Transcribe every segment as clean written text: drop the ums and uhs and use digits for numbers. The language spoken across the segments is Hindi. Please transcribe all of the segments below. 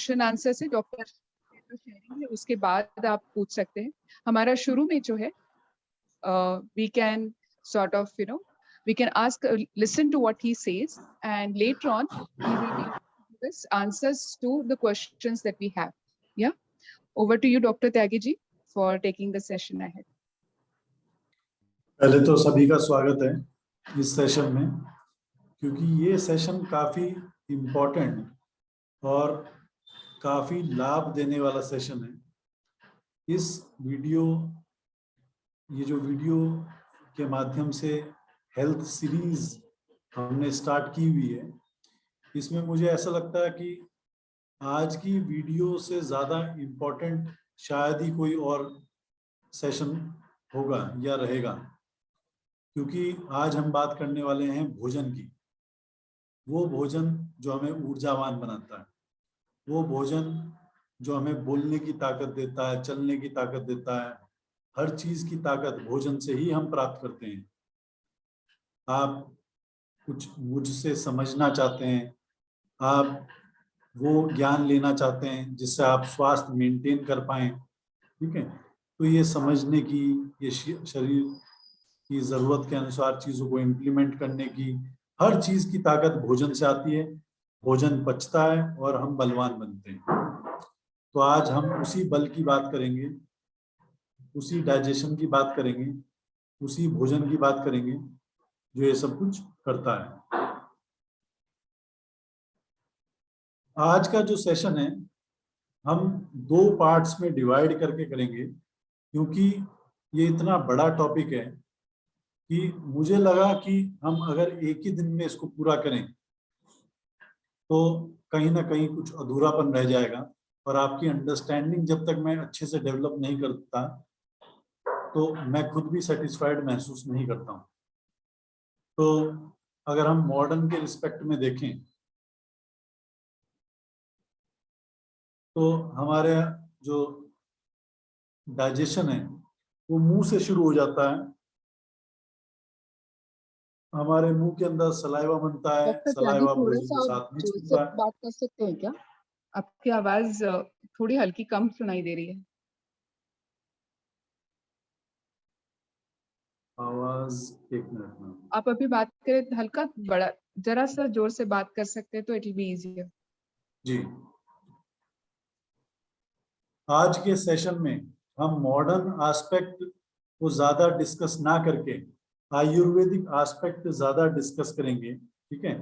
क्वेश्चन आंसर से डॉक्टर शेयरिंग है, उसके बाद आप पूछ सकते हैं। हमारा शुरू में जो है we can sort of we can ask listen to what he says, and later on he will be giving us answers to the questions that we have. Yeah, over to you, Dr. Tyagi ji, for taking the session ahead. पहले तो सभी का स्वागत है इस सेशन में, क्योंकि ये सेशन काफी इम्पोर्टेंट और काफी लाभ देने वाला सेशन है। ये जो वीडियो के माध्यम से हेल्थ सीरीज हमने स्टार्ट की हुई है, इसमें मुझे ऐसा लगता है कि आज की वीडियो से ज़्यादा इम्पोर्टेंट शायद ही कोई और सेशन होगा या रहेगा, क्योंकि आज हम बात करने वाले हैं भोजन की। वो भोजन जो हमें ऊर्जावान बनाता है, वो भोजन जो हमें बोलने की ताकत देता है, चलने की ताकत देता है, हर चीज की ताकत भोजन से ही हम प्राप्त करते हैं। आप कुछ मुझसे समझना चाहते हैं, आप वो ज्ञान लेना चाहते हैं जिससे आप स्वास्थ्य मेंटेन कर पाएं, ठीक है, तो ये समझने की, ये शरीर की जरूरत के अनुसार चीजों को इम्प्लीमेंट करने की, हर चीज की ताकत भोजन से आती है। भोजन पचता है और हम बलवान बनते हैं। तो आज हम उसी बल की बात करेंगे, उसी डाइजेशन की बात करेंगे, उसी भोजन की बात करेंगे जो ये सब कुछ करता है। आज का जो सेशन है हम 2 पार्ट्स में डिवाइड करके करेंगे, क्योंकि ये इतना बड़ा टॉपिक है कि मुझे लगा कि हम अगर एक ही दिन में इसको पूरा करें तो कहीं ना कहीं कुछ अधूरापन रह जाएगा, और आपकी अंडरस्टैंडिंग जब तक मैं अच्छे से डेवलप नहीं करता तो मैं खुद भी सेटिस्फाइड महसूस नहीं करता हूँ। तो अगर हम मॉडर्न के रिस्पेक्ट में देखें तो हमारे जो डाइजेशन है वो मुंह से शुरू हो जाता है। हमारे मुंह के अंदर सलाइवा बनता है, सलाइवा भोजन के साथ मिक्स होता है। बात कर सकते हैं क्या? आपकी आवाज थोड़ी हल्की कम सुनाई दे रही है। आवाज 1 मिनट में। आप अभी बात करें, हल्का बड़ा जरा सा जोर से बात कर सकते हैं तो इट विल बी इजियर। जी, आज के सेशन में हम मॉडर्न एस्पेक्ट को ज्यादा डिस्कस ना करके आयुर्वेदिक एस्पेक्ट ज्यादा डिस्कस करेंगे, ठीक है,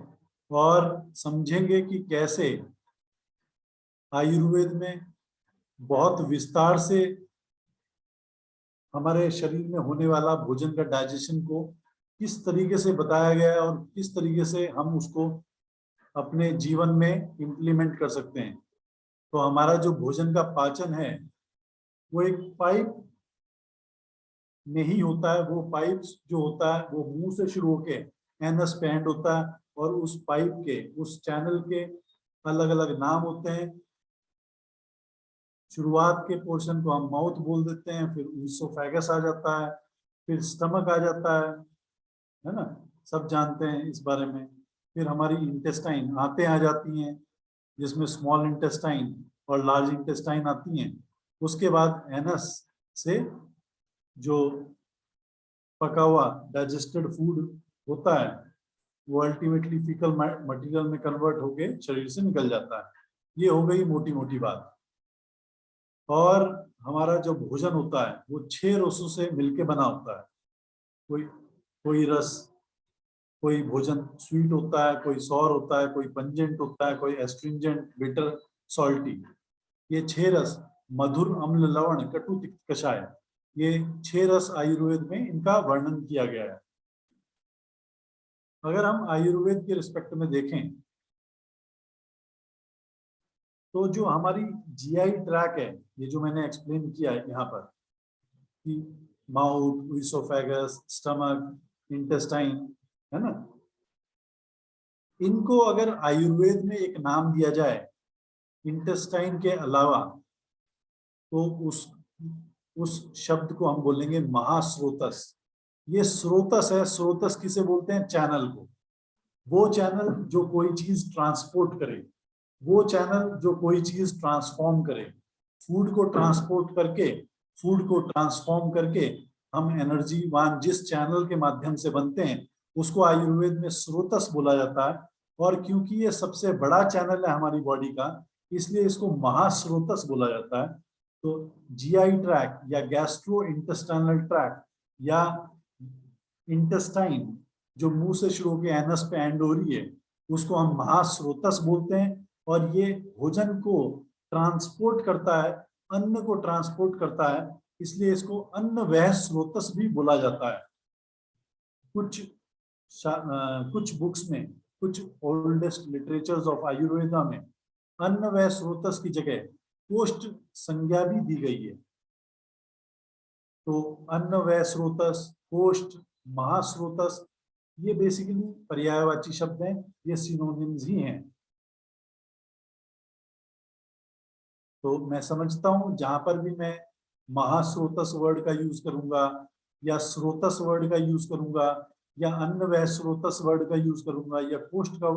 और समझेंगे कि कैसे आयुर्वेद में बहुत विस्तार से हमारे शरीर में होने वाला भोजन का डाइजेशन को किस तरीके से बताया गया है और किस तरीके से हम उसको अपने जीवन में इम्प्लीमेंट कर सकते हैं। तो हमारा जो भोजन का पाचन है वो एक पाइप में ही होता है। वो पाइप जो होता है वो मुंह से शुरू होके एनस पे एंड होता है, और उस पाइप के, उस चैनल के अलग अलग नाम होते हैं। शुरुआत के पोर्शन को हम माउथ बोल देते हैं, फिर ईसोफेगस आ जाता है, फिर स्टमक आ जाता है ना, सब जानते हैं इस बारे में। फिर हमारी इंटेस्टाइन आंतें आ जाती हैं, जिसमें स्मॉल इंटेस्टाइन और लार्ज इंटेस्टाइन आती हैं। उसके बाद एनस से जो पका हुआ डाइजेस्टेड फूड होता है वो अल्टीमेटली फीकल मटेरियल में कन्वर्ट होके शरीर से निकल जाता है। ये हो गई मोटी मोटी बात। और हमारा जो भोजन होता है वो 6 रसों से मिलके बना होता है। कोई रस, कोई भोजन स्वीट होता है, कोई सॉर होता है, कोई पंजेंट होता है, कोई एस्ट्रिंजेंट, बिटर, सॉल्टी। ये 6 रस, मधुर, अम्ल, लवण, कटु, तिक्त, कषाय, ये 6 रस आयुर्वेद में इनका वर्णन किया गया है। अगर हम आयुर्वेद के रिस्पेक्ट में देखें तो जो हमारी जीआई ट्रैक है, ये जो मैंने एक्सप्लेन किया है यहाँ पर कि माउथ, ईसोफेगस, स्टमक, इंटेस्टाइन, है ना, इनको अगर आयुर्वेद में एक नाम दिया जाए इंटेस्टाइन के अलावा तो उस शब्द को हम बोलेंगे महास्रोतस। ये स्रोतस है। स्रोतस किसे बोलते हैं? चैनल को। वो चैनल जो कोई चीज ट्रांसपोर्ट करे, वो चैनल जो कोई चीज ट्रांसफॉर्म करे, फूड को ट्रांसपोर्ट करके, फूड को ट्रांसफॉर्म करके हम एनर्जीवान जिस चैनल के माध्यम से बनते हैं उसको आयुर्वेद में स्रोतस बोला जाता है। और क्योंकि ये सबसे बड़ा चैनल है हमारी बॉडी का, इसलिए इसको महास्रोतस बोला जाता है। तो जीआई ट्रैक या गैस्ट्रो इंटेस्टाइनल ट्रैक या इंटेस्टाइन जो मुंह से शुरू होकर एनस पे एंड हो रही है, उसको हम महास्रोतस बोलते हैं। और ये भोजन को ट्रांसपोर्ट करता है, अन्न को ट्रांसपोर्ट करता है, इसलिए इसको अन्नवह स्रोतस भी बोला जाता है। कुछ बुक्स में, कुछ ओल्डेस्ट लिटरेचर्स ऑफ आयुर्वेदा में अन्नवह स्रोतस की जगह कोष्ठ संज्ञा भी दी गई है। तो अन्नवह स्रोतस, कोष्ठ, महास्रोतस, ये बेसिकली पर्यायवाची शब्द हैं, ये सिनोनिम्स ही हैं। तो मैं समझता हूं जहां पर भी मैं महास्रोतस वर्ड का यूज करूंगा या स्रोतस वर्ड का यूज करूंगा या अन्नवह स्रोतस वर्ड का यूज करूंगा या कोष्ठ का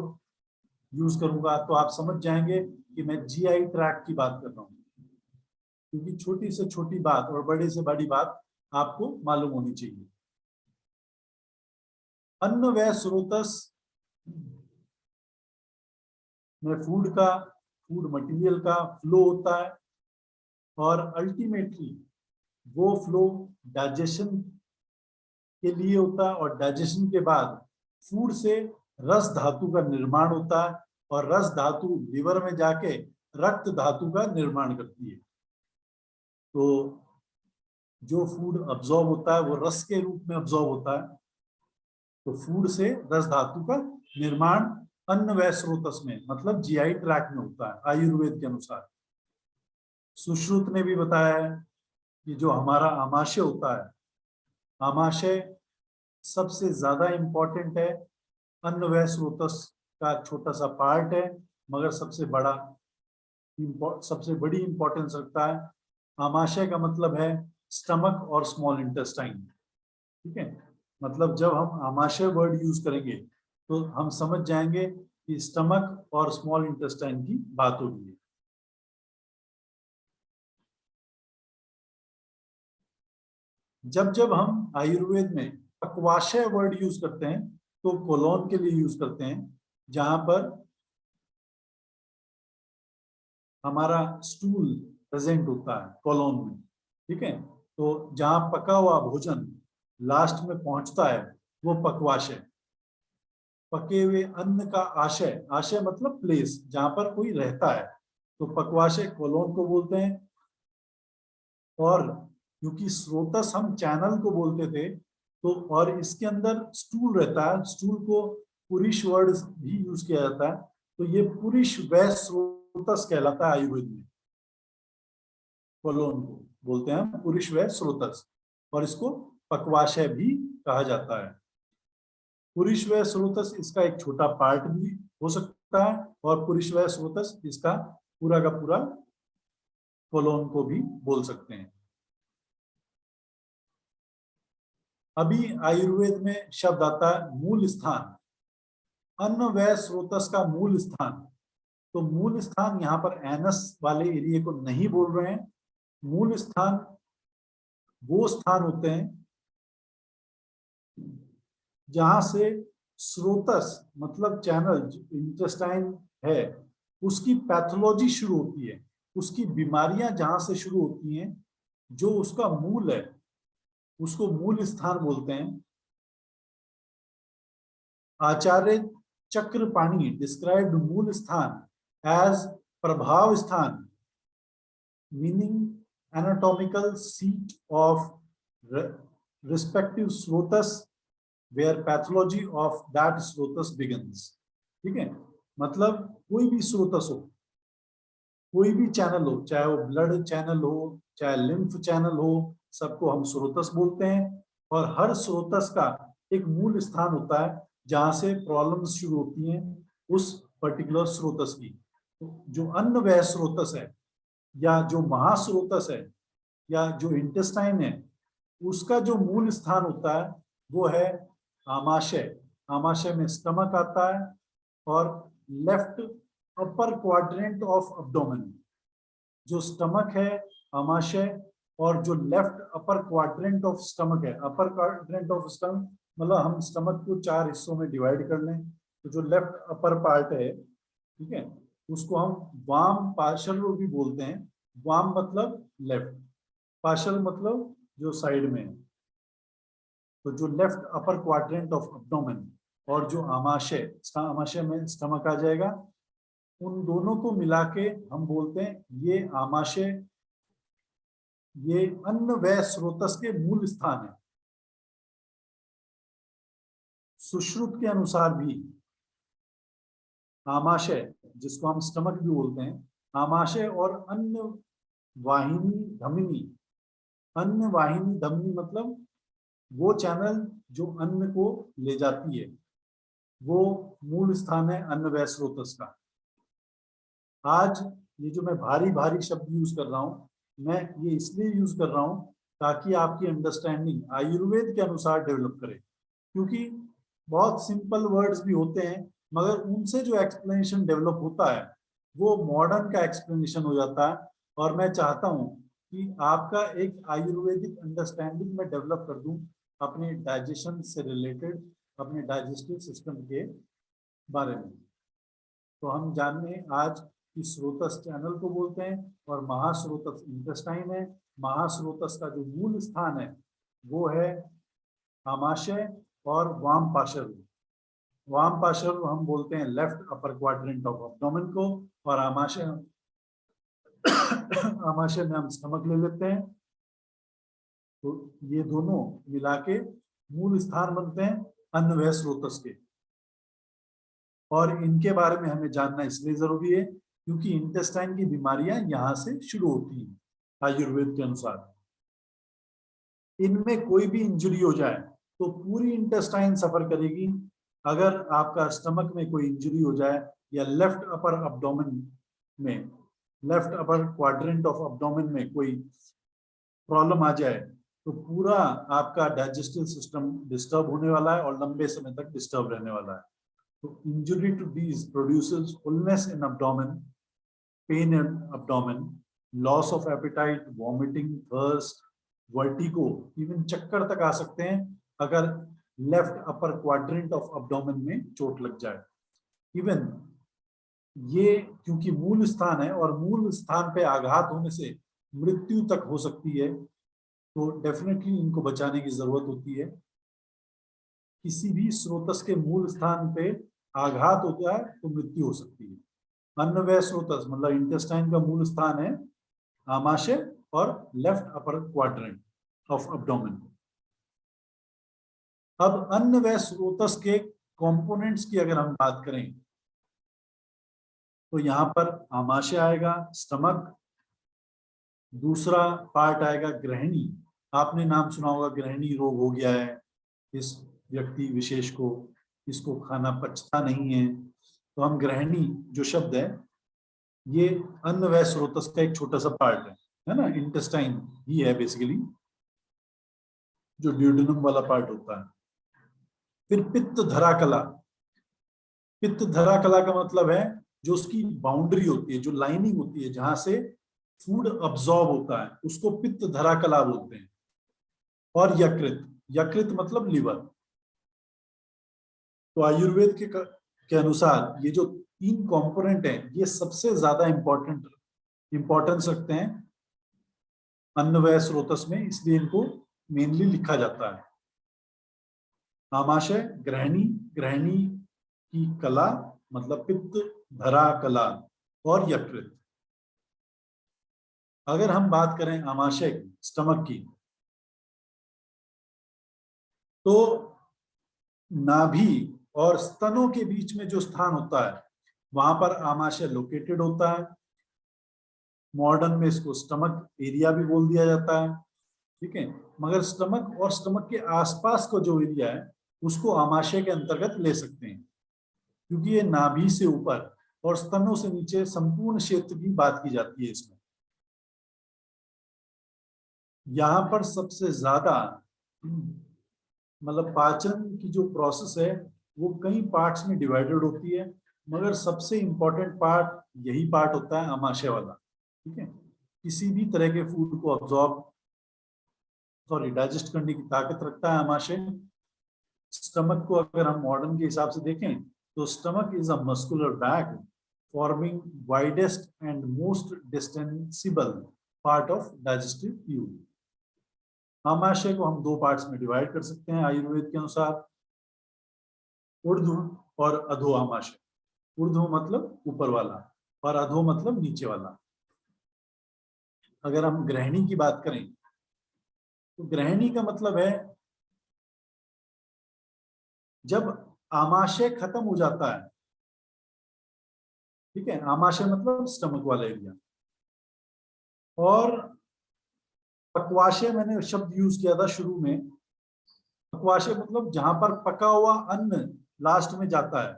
यूज करूंगा, तो आप समझ जाएंगे कि मैं जीआई ट्रैक की बात कर रहा हूं। क्योंकि छोटी से छोटी बात और बड़ी से बड़ी बात आपको मालूम होनी चाहिए। अन्नवह स्रोतस में फूड मटेरियल का फ्लो होता है और अल्टीमेटली वो फ्लो डाइजेशन के लिए होता है और डाइजेशन के बाद फूड से रस धातु का निर्माण होता है और रस धातु लिवर में जाके रक्त धातु का निर्माण करती है। तो जो फूड अब्सॉर्ब होता है वो रस के रूप में अब्सॉर्ब होता है। तो फूड से रस धातु का निर्माण अन्नवह स्रोतस में, मतलब जीआई ट्रैक में होता है आयुर्वेद के अनुसार। सुश्रुत ने भी बताया है कि जो हमारा आमाशय होता है, आमाशय सबसे ज्यादा इंपॉर्टेंट है, अन्नवह स्रोतस का छोटा सा पार्ट है, मगर सबसे बड़ी इंपॉर्टेंस रखता है। आमाशय का मतलब है स्टमक और स्मॉल इंटेस्टाइन। ठीक है, मतलब जब हम आमाशय वर्ड यूज करेंगे तो हम समझ जाएंगे कि स्टमक और स्मॉल इंटेस्टाइन की बात हो रही है। जब जब हम आयुर्वेद में पक्वाशय वर्ड यूज करते हैं तो कोलोन के लिए यूज करते हैं, जहां पर हमारा स्टूल प्रेजेंट होता है कोलोन में। ठीक है, तो जहां पका हुआ भोजन लास्ट में पहुंचता है वो पक्वाशय। पके हुए अन्न का आशय, आशय मतलब प्लेस जहां पर कोई रहता है, तो पक्वाशय कोलोन को बोलते हैं। और क्योंकि स्रोतस हम चैनल को बोलते थे, तो और इसके अंदर स्टूल रहता है, स्टूल को पुरुष वर्ड भी यूज किया जाता है, तो ये पुरुष वह स्रोतस कहलाता है आयुर्वेद में। कोलोन को बोलते हैं पुरुष वह स्रोतस और इसको पक्वाशय भी कहा जाता है। पुरुष वह स्रोतस इसका एक छोटा पार्ट भी हो सकता है और पुरुष वह स्रोतस इसका पूरा का पूरा कोलोन को भी बोल सकते हैं। अभी आयुर्वेद में शब्द आता है मूल स्थान। अन्नवह स्रोतस का मूल स्थान, तो मूल स्थान यहाँ पर एनस वाले एरिया को नहीं बोल रहे हैं। मूल स्थान वो स्थान होते हैं जहां से स्रोतस मतलब चैनल इंटेस्टाइन है उसकी पैथोलॉजी शुरू होती है, उसकी बीमारियां जहां से शुरू होती हैं, जो उसका मूल है उसको मूल स्थान बोलते हैं। आचार्य चक्रपाणी डिस्क्राइब्ड मूल स्थान एज प्रभाव स्थान, meaning anatomical seat of respective स्रोतस where pathology of that स्रोतस begins। ठीक है, मतलब कोई भी स्रोतस हो, कोई भी चैनल हो, चाहे वो ब्लड चैनल हो चाहे लिम्फ चैनल हो, सबको हम स्रोतस बोलते हैं। और हर स्रोतस का एक मूल स्थान होता है जहां से प्रॉब्लम्स शुरू होती हैं उस पर्टिकुलर स्रोतस की। तो जो अन्नवह स्रोतस है या जो महास्रोतस है या जो इंटेस्टाइन है, उसका जो मूल स्थान होता है वो है आमाशय। आमाशय में स्टमक आता है और left upper quadrant of abdomen, जो स्टमक है आमाशय, और जो left upper quadrant of stomach है। अपर क्वाड्रेंट ऑफ स्टमक मतलब हम स्टमक को 4 हिस्सों में डिवाइड कर लें, तो जो लेफ्ट अपर पार्ट है, ठीक है, उसको हम वाम पार्शल भी बोलते हैं। वाम मतलब लेफ्ट, पार्शल मतलब जो साइड में है। तो जो left upper quadrant of abdomen और जो आमाशय, आमाशय में स्टमक आ जाएगा, उन दोनों को मिला के हम बोलते हैं ये आमाशय, ये अन्न व स्रोतस के मूल स्थान है। सुश्रुत के अनुसार भी आमाशय, जिसको हम स्टमक भी बोलते हैं, आमाशय और अन्न वाहिनी धमनी, अन्न वाहिनी धमनी मतलब वो चैनल जो अन्न को ले जाती है, वो मूल स्थान है अन्न व स्रोतस का। आज ये जो मैं भारी भारी शब्द यूज कर रहा हूं, मैं ये इसलिए यूज कर रहा हूं ताकि आपकी अंडरस्टैंडिंग आयुर्वेद के अनुसार डेवलप करे, क्योंकि बहुत सिंपल वर्ड्स भी होते हैं, मगर उनसे जो एक्सप्लेनेशन डेवलप होता है वो मॉडर्न का एक्सप्लेनेशन हो जाता है। और मैं चाहता हूं कि आपका एक आयुर्वेदिक अंडरस्टैंडिंग में डेवलप कर दूं अपने डाइजेशन से रिलेटेड, अपने डाइजेस्टिव सिस्टम के बारे में। तो हम जाने आज कि स्रोतस चैनल को बोलते हैं और महास्रोतस इंटेस्टाइन है। महास्रोतस का जो मूल स्थान है वो है आमाशय और वाम पार्श्व। वाम पार्श्व हम बोलते हैं left upper quadrant of abdomen को, और आमाशय आमाशय में हम स्टमक ले लेते हैं। तो ये दोनों मिला के मूल स्थान बनते हैं अन्न व स्रोतस के। और इनके बारे में हमें जानना इसलिए जरूरी है क्योंकि इंटेस्टाइन की बीमारियां यहां से शुरू होती हैं आयुर्वेद के अनुसार। इनमें कोई भी इंजरी हो जाए तो पूरी इंटेस्टाइन सफर करेगी। अगर आपका स्टमक में कोई इंजरी हो जाए या लेफ्ट अपर एब्डोमेन में, left upper quadrant of abdomen में कोई प्रॉब्लम आ जाए तो पूरा आपका डाइजेस्टिव सिस्टम डिस्टर्ब होने वाला है और लंबे समय तक डिस्टर्ब रहने वाला है। So injury to these produces fullness in abdomen, pain in abdomen, loss of appetite, vomiting, thirst, vertigo, even चक्कर तक आ सकते हैं अगर left upper quadrant of abdomen में चोट लग जाए। इवन ये क्योंकि मूल स्थान है और मूल स्थान पे आघात होने से मृत्यु तक हो सकती है, तो डेफिनेटली इनको बचाने की जरूरत होती है। किसी भी स्रोतस के मूल स्थान पे आघात होता है तो मृत्यु हो सकती है। अन्न व स्रोतस मतलब इंटेस्टाइन का मूल स्थान है आमाशय और left upper quadrant of abdomen. अब अन्न व स्रोतस के कंपोनेंट्स की अगर हम बात करें तो यहां पर आमाशय आएगा, स्टमक, दूसरा पार्ट आएगा ग्रहणी। आपने नाम सुना होगा, ग्रहणी रोग हो गया है इस व्यक्ति विशेष को, इसको खाना पचता नहीं है, तो हम ग्रहणी जो शब्द है ये अन्न व स्रोतस का एक छोटा सा पार्ट है ना, इंटेस्टाइन ही है बेसिकली, जो ड्यूडेनम वाला पार्ट होता है। फिर पित्त धरा कला। पित्त धरा कला का मतलब है जो उसकी बाउंड्री होती है, जो लाइनिंग होती है जहां से फूड अब्सॉर्ब होता है, उसको पित्त धरा कला बोलते हैं। और यकृत, यकृत मतलब लिवर। तो आयुर्वेद के अनुसार ये जो 3 कंपोनेंट हैं ये सबसे ज्यादा इंपॉर्टेंस रखते हैं अन्न व स्रोतस में, इसलिए इनको मेनली लिखा जाता है। आमाशय, ग्रहणी, ग्रहणी की कला मतलब पित्त धरा कला, और यकृत। अगर हम बात करें आमाशय की, स्टमक की, तो नाभि और स्तनों के बीच में जो स्थान होता है वहां पर आमाशय लोकेटेड होता है। मॉडर्न में इसको स्टमक एरिया भी बोल दिया जाता है, ठीक है, मगर स्टमक और स्टमक के आसपास का जो एरिया है उसको आमाशय के अंतर्गत ले सकते हैं, क्योंकि ये नाभि से ऊपर और स्तनों से नीचे संपूर्ण क्षेत्र की बात की जाती है इसमें। यहाँ पर सबसे ज्यादा मतलब पाचन की जो प्रोसेस है वो कई पार्ट्स में डिवाइडेड होती है। मगर सबसे इंपॉर्टेंट पार्ट यही पार्ट होता है आमाशय वाला, ठीक है। किसी भी तरह के फूड को डाइजेस्ट करने की ताकत रखता है आमाशय। स्टमक को अगर हम मॉडर्न के हिसाब से देखें तो stomach is a muscular bag forming widest and most distensible part of digestive tube. आमाशय को हम दो पार्ट्स में डिवाइड कर सकते हैं आयुर्वेद के अनुसार, ऊर्ध्व और अधो आमाशय। ऊर्ध्व मतलब ऊपर वाला और अधो मतलब नीचे वाला। अगर हम ग्रहणी की बात करें तो ग्रहणी का मतलब है जब आमाशय खत्म हो जाता है, ठीक है। आमाशय मतलब स्टमक वाला एरिया। और पक्वाशय मैंने शब्द यूज किया था शुरू में। पक्वाशय मतलब जहां पर पका हुआ अन्न लास्ट में जाता है।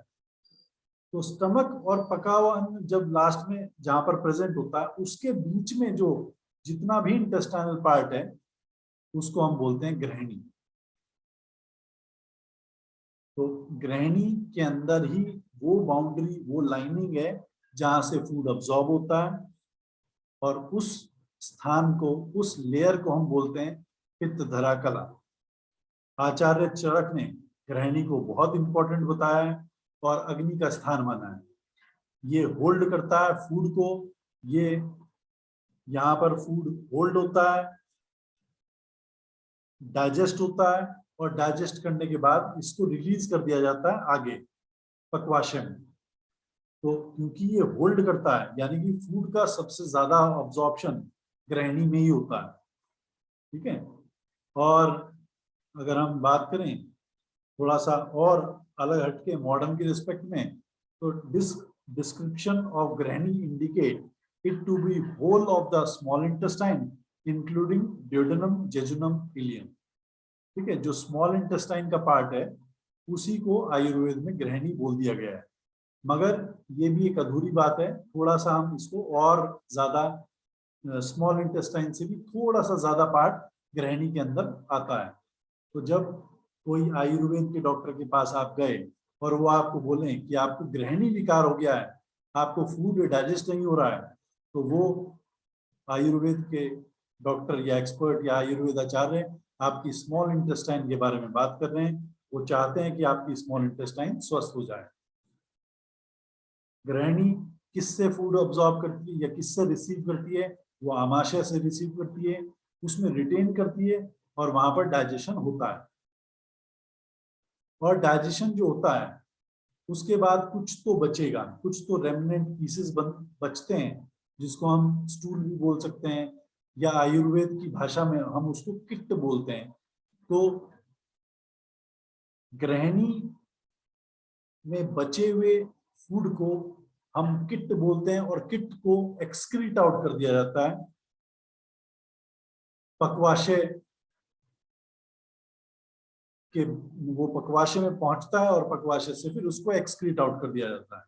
तो स्टमक और पका हुआ अन्न जब लास्ट में जहां पर प्रेजेंट होता है उसके बीच में जो जितना भी इंटेस्टाइनल पार्ट है उसको हम बोलते हैं ग्रहणी। तो ग्रहणी के अंदर ही वो बाउंड्री, वो लाइनिंग है जहां से फूड अब्सॉर्ब होता है। और उस स्थान को, उस लेयर को हम बोलते हैं पित्तधरा कला। आचार्य चरक ने ग्रहणी को बहुत इंपॉर्टेंट बताया है और अग्नि का स्थान माना है। ये होल्ड करता है फूड को, ये यहाँ पर फूड होल्ड होता है, डाइजेस्ट होता है और डाइजेस्ट करने के बाद इसको रिलीज कर दिया जाता है आगे पक्वाशय में। तो क्योंकि ये होल्ड करता है यानी कि फूड का सबसे ज्यादा अब्जॉर्प्शन ग्रहणी में ही होता है, ठीक है। और अगर हम बात करें थोड़ा सा और अलग हटके मॉडर्न की रिस्पेक्ट में, तो डिस्क्रिप्शन ऑफ ग्रहणी indicate it to be whole of the small intestine including duodenum, jejunum, ileum, ठीक है। जो स्मॉल इंटेस्टाइन का पार्ट है उसी को आयुर्वेद में ग्रहणी बोल दिया गया है। मगर ये भी एक अधूरी बात है, थोड़ा सा हम इसको और ज्यादा, स्मॉल इंटेस्टाइन से भी थोड़ा सा ज्यादा पार्ट ग्रहणी के अंदर आता है। तो जब कोई आयुर्वेद के डॉक्टर के पास आप गए और वो आपको बोले कि आपको ग्रहणी विकार हो गया है, आपको फूड डाइजेस्ट नहीं हो रहा है, तो वो आयुर्वेद के डॉक्टर या एक्सपर्ट या आयुर्वेद आचार्य आपकी स्मॉल इंटेस्टाइन के बारे में बात कर रहे हैं। वो चाहते हैं कि आपकी स्मॉल इंटेस्टाइन स्वस्थ हो जाए। ग्रहणी किससे फूड अब्सॉर्ब करती है या किससे रिसीव करती है? वो आमाशय से रिसीव करती है, उसमें रिटेन करती है और वहां पर डाइजेशन होता है। और डाइजेशन जो होता है उसके बाद कुछ तो बचेगा, कुछ तो रेमिनेंट पीसेस बचते हैं जिसको हम स्टूल भी बोल सकते हैं या आयुर्वेद की भाषा में हम उसको किट्ट बोलते हैं। तो ग्रहणी में बचे हुए फूड को हम किट्ट बोलते हैं और किट्ट को एक्सक्रीट आउट कर दिया जाता है पक्वाशय के। वो पक्वाशय में पहुंचता है और पक्वाशय से फिर उसको एक्सक्रीट आउट कर दिया जाता है।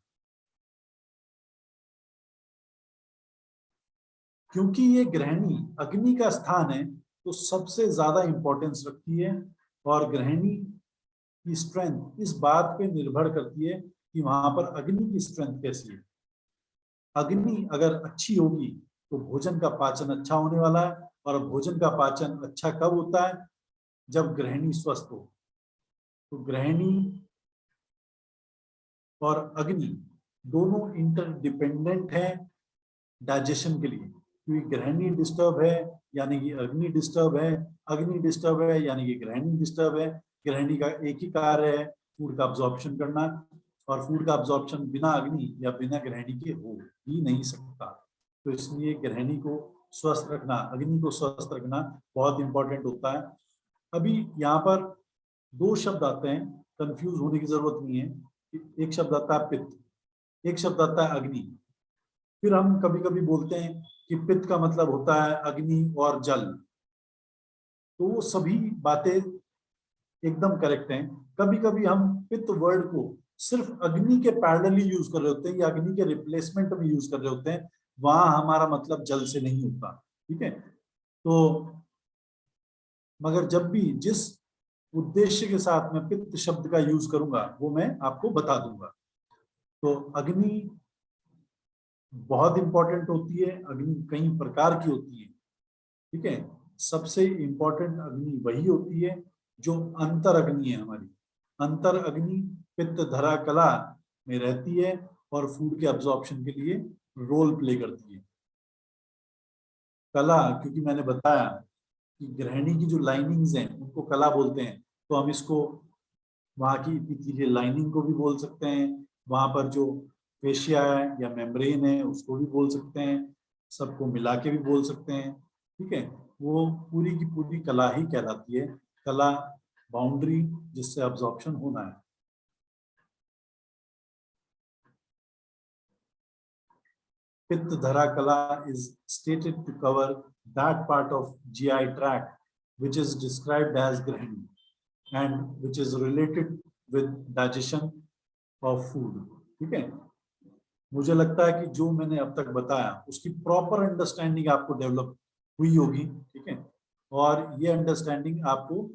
क्योंकि ये ग्रहणी अग्नि का स्थान है तो सबसे ज्यादा इंपॉर्टेंस रखती है। और ग्रहणी की स्ट्रेंथ इस बात पे निर्भर करती है कि वहां पर अग्नि की स्ट्रेंथ कैसी है। अग्नि अगर अच्छी होगी तो भोजन का पाचन अच्छा होने वाला है। और भोजन का पाचन अच्छा कब होता है? जब ग्रहणी स्वस्थ हो। तो ग्रहणी और अग्नि दोनों इंटरडिपेंडेंट हैं डाइजेशन के लिए। क्योंकि ग्रहणी डिस्टर्ब है यानी कि अग्नि डिस्टर्ब है, अग्नि डिस्टर्ब है यानी कि ग्रहणी डिस्टर्ब है। ग्रहणी का एक ही कार्य है, फूड का अब्जॉर्प्शन करना। और फूड का अब्जॉर्प्शन बिना अग्नि या बिना ग्रहणी के हो ही नहीं सकता। तो इसलिए ग्रहणी को स्वस्थ रखना, अग्नि को स्वस्थ रखना बहुत इंपॉर्टेंट होता है। अभी यहाँ पर दो शब्द आते हैं, कंफ्यूज होने की जरूरत नहीं है। एक शब्द आता है पित्त, एक शब्द आता है अग्नि। फिर हम कभी कभी बोलते हैं कि पित्त का मतलब होता है अग्नि और जल। तो वो सभी बातें एकदम करेक्ट हैं। कभी कभी हम पित्त वर्ड को सिर्फ अग्नि के पैरेलली यूज कर रहे होते हैं या अग्नि के रिप्लेसमेंट में यूज कर रहे होते हैं, वहां हमारा मतलब जल से नहीं होता, ठीक है। तो मगर जब भी जिस उद्देश्य के साथ मैं पित्त शब्द का यूज करूंगा वो मैं आपको बता दूंगा। तो अग्नि बहुत इंपॉर्टेंट होती है। अग्नि कई प्रकार की होती है, ठीक है। सबसे इंपॉर्टेंट अग्नि वही होती है जो अंतर अग्नि है हमारी। अंतर अग्नि पित्त धरा कला में रहती है और फूड के अब्जॉर्प्शन के लिए रोल प्ले करती है। कला, क्योंकि मैंने बताया कि ग्रहणी की जो लाइनिंग्स हैं उनको कला बोलते हैं, तो हम इसको वहाँ की इपीथेलियल लाइनिंग को भी बोल सकते हैं, वहाँ पर जो फेशिया है या मेम्ब्रेन है उसको भी बोल सकते हैं, सबको मिला के भी बोल सकते हैं, ठीक है। वो पूरी की पूरी कला ही कहलाती है। कला बाउंड्री जिससे अब्जॉर्प्शन होना है। पित्त धरा कला is stated to cover that part of GI tract which is described as grahini and which is related with digestion of food, ठीक है। मुझे लगता है कि जो मैंने अब तक बताया उसकी प्रॉपर अंडरस्टैंडिंग आपको डेवलप हुई होगी, ठीक है। और ये अंडरस्टैंडिंग आपको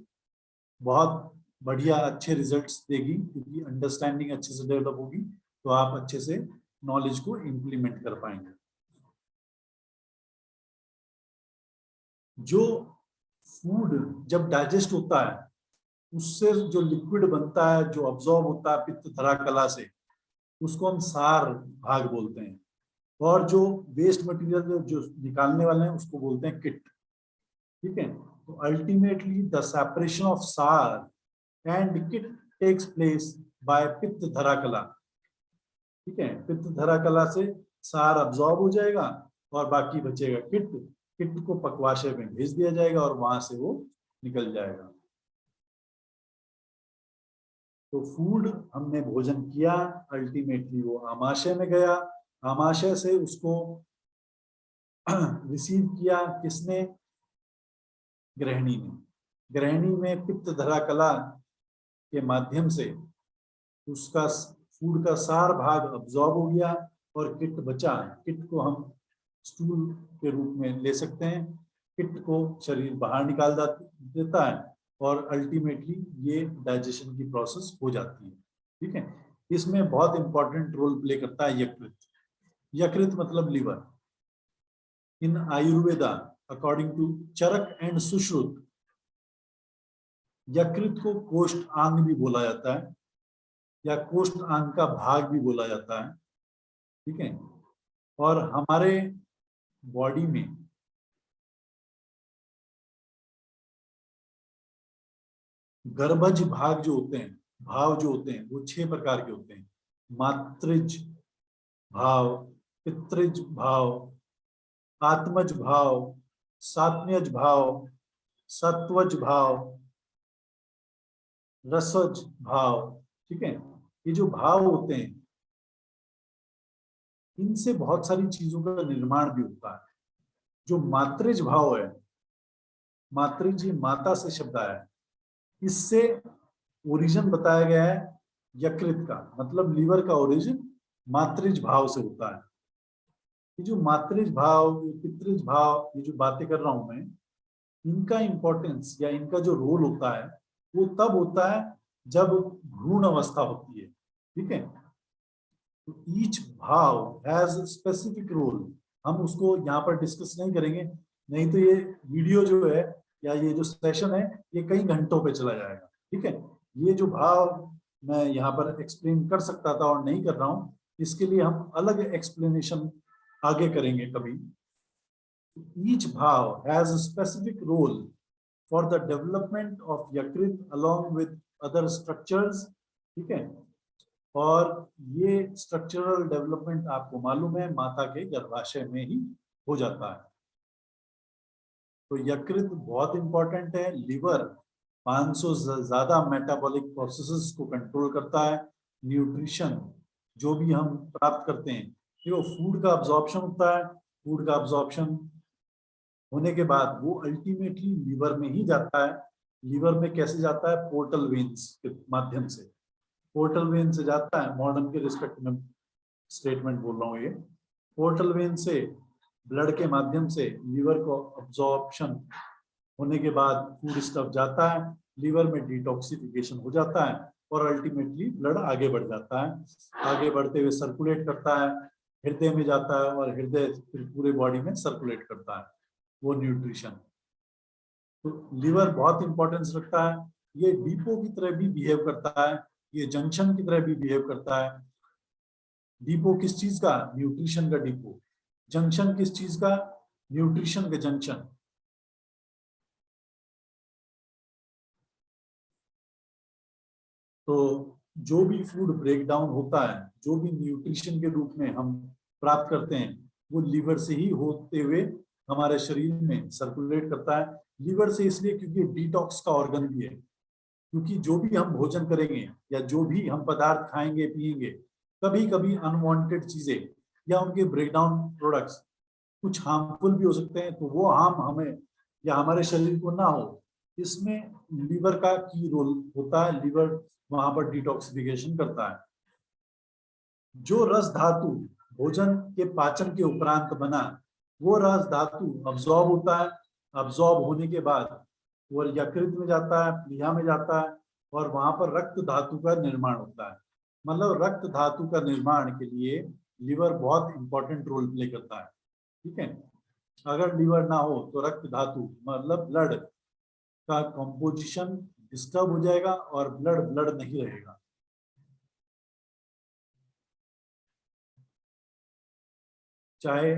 बहुत बढ़िया अच्छे रिजल्ट्स देगी, क्योंकि अंडरस्टैंडिंग अच्छे से डेवलप होगी तो आप अच्छे से नॉलेज को इम्प्लीमेंट कर पाएंगे। जो फूड जब डाइजेस्ट होता है उससे जो लिक्विड बनता है, जो अब्जॉर्ब होता है पित्त धरा कला से, उसको हम सार भाग बोलते हैं। और जो वेस्ट मटेरियल जो निकालने वाले हैं उसको बोलते हैं किट, ठीक है। तो अल्टीमेटली द सेपरेशन ऑफ सार एंड किट टेक्स प्लेस बाय पित्त धरा कला, ठीक है। पित्त धरा कला से सार अब्जॉर्ब हो जाएगा और बाकी बचेगा किट। किट को पक्वाशय में भेज दिया जाएगा और वहां से वो निकल जाएगा। तो फूड हमने भोजन किया, अल्टीमेटली वो आमाशय में गया, आमाशय से उसको रिसीव किया किसने? ग्रहणी ने। ग्रहणी में पित्त धरा कला के माध्यम से उसका फूड का सार भाग अब्जॉर्ब हो गया और किट बचा। किट को हम स्टूल के रूप में ले सकते हैं। किट को शरीर बाहर निकाल देता है और अल्टीमेटली ये डाइजेशन की प्रोसेस हो जाती है, ठीक है। इसमें बहुत इंपॉर्टेंट रोल प्ले करता है यकृत। यकृत मतलब liver. In Ayurveda according to Charak and Sushruta, यकृत को कोष्ठ अंग भी बोला जाता है या कोष्ठ अंग का भाग भी बोला जाता है, ठीक है। और हमारे बॉडी में गर्भज भाग जो होते हैं, भाव जो होते हैं, वो 6 प्रकार के होते हैं। मातृज भाव, पितृज भाव, आत्मज भाव, सात्म्यज भाव, सत्वज भाव, रसज भाव, ठीक है। ये जो भाव होते हैं इनसे बहुत सारी चीजों का निर्माण भी होता है। जो मातृज भाव है, मातृज माता से शब्द आया है, इससे ओरिजिन बताया गया है यकृत का, मतलब लीवर का ओरिजिन मातृज भाव से होता है। ये जो मातृज भाव, पितृज भाव, ये जो बातें कर रहा हूं मैं, इनका इंपॉर्टेंस या इनका जो रोल होता है वो तब होता है जब भ्रूण अवस्था होती है, ठीक है। ईच भाव हैज स्पेसिफिक रोल। हम उसको यहाँ पर डिस्कस नहीं करेंगे, नहीं तो ये वीडियो जो है या ये जो सेशन है ये कई घंटों पे चला जाएगा, ठीक है। ये जो भाव मैं यहाँ पर एक्सप्लेन कर सकता था और नहीं कर रहा हूँ, इसके लिए हम अलग एक्सप्लेनेशन आगे करेंगे कभी। Each bhav has a specific role for the development of यकृत along with other structures, ठीक है। और ये स्ट्रक्चरल डेवलपमेंट आपको मालूम है माता के गर्भाशय में ही हो जाता है। तो यकृत बहुत इंपॉर्टेंट है। लिवर 500 से ज्यादा मेटाबॉलिक प्रोसेसेस को कंट्रोल करता है। न्यूट्रिशन जो भी हम प्राप्त करते हैं, ये फूड का अब्जॉर्प्शन होता है। फूड का अब्जॉर्प्शन होने के बाद वो अल्टीमेटली लीवर में ही जाता है। लीवर में कैसे जाता है? पोर्टल वेन्स के माध्यम से। पोर्टल वेन से जाता है, मॉडर्न के रिस्पेक्ट में स्टेटमेंट बोल रहा हूँ ये। पोर्टल वेन से ब्लड के माध्यम से लीवर को अब्जॉर्प्शन होने के बाद फूड स्टफ जाता है, लीवर में डिटॉक्सिफिकेशन हो जाता है और अल्टीमेटली ब्लड आगे बढ़ जाता है, आगे बढ़ते हुए सर्कुलेट करता है, हृदय में जाता है और हृदय फिर पूरे बॉडी में सर्कुलेट करता है वो न्यूट्रिशन। तो लीवर बहुत इंपॉर्टेंस रखता है, ये डिपो की तरह भी बिहेव करता है, ये जंक्शन की तरह भी बिहेव करता है। डिपो किस चीज का? न्यूट्रिशन का डिपो। जंक्शन किस चीज का? न्यूट्रिशन का जंक्शन। तो जो भी फूड ब्रेक डाउन होता है, जो भी न्यूट्रिशन के रूप में हम प्राप्त करते हैं, वो लीवर से ही होते हुए हमारे शरीर में सर्कुलेट करता है। लीवर से इसलिए क्योंकि डिटॉक्स का ऑर्गन भी है, क्योंकि जो भी हम भोजन करेंगे या जो भी हम पदार्थ खाएंगे पिएंगे, कभी कभी अनवांटेड चीजें या उनके ब्रेकडाउन प्रोडक्ट्स कुछ हार्मफुल भी हो सकते हैं, तो वो हार्म हमें या हमारे शरीर को ना हो, इसमें लीवर का की रोल होता है। लीवर वहां पर डिटॉक्सिफिकेशन करता है। जो रस धातु भोजन के पाचन के उपरांत बना, वो रस धातु अब्सॉर्ब होता है। अब्सॉर्ब होने के बाद वो यकृत में जाता है, प्लीहा में जाता है और वहां पर रक्त धातु का निर्माण होता है। मतलब रक्त धातु का निर्माण के लिए लीवर बहुत इंपॉर्टेंट रोल प्ले करता है। ठीक है, अगर लीवर ना हो तो रक्त धातु मतलब ब्लड का कंपोजिशन डिस्टर्ब हो जाएगा और ब्लड ब्लड नहीं रहेगा। चाहे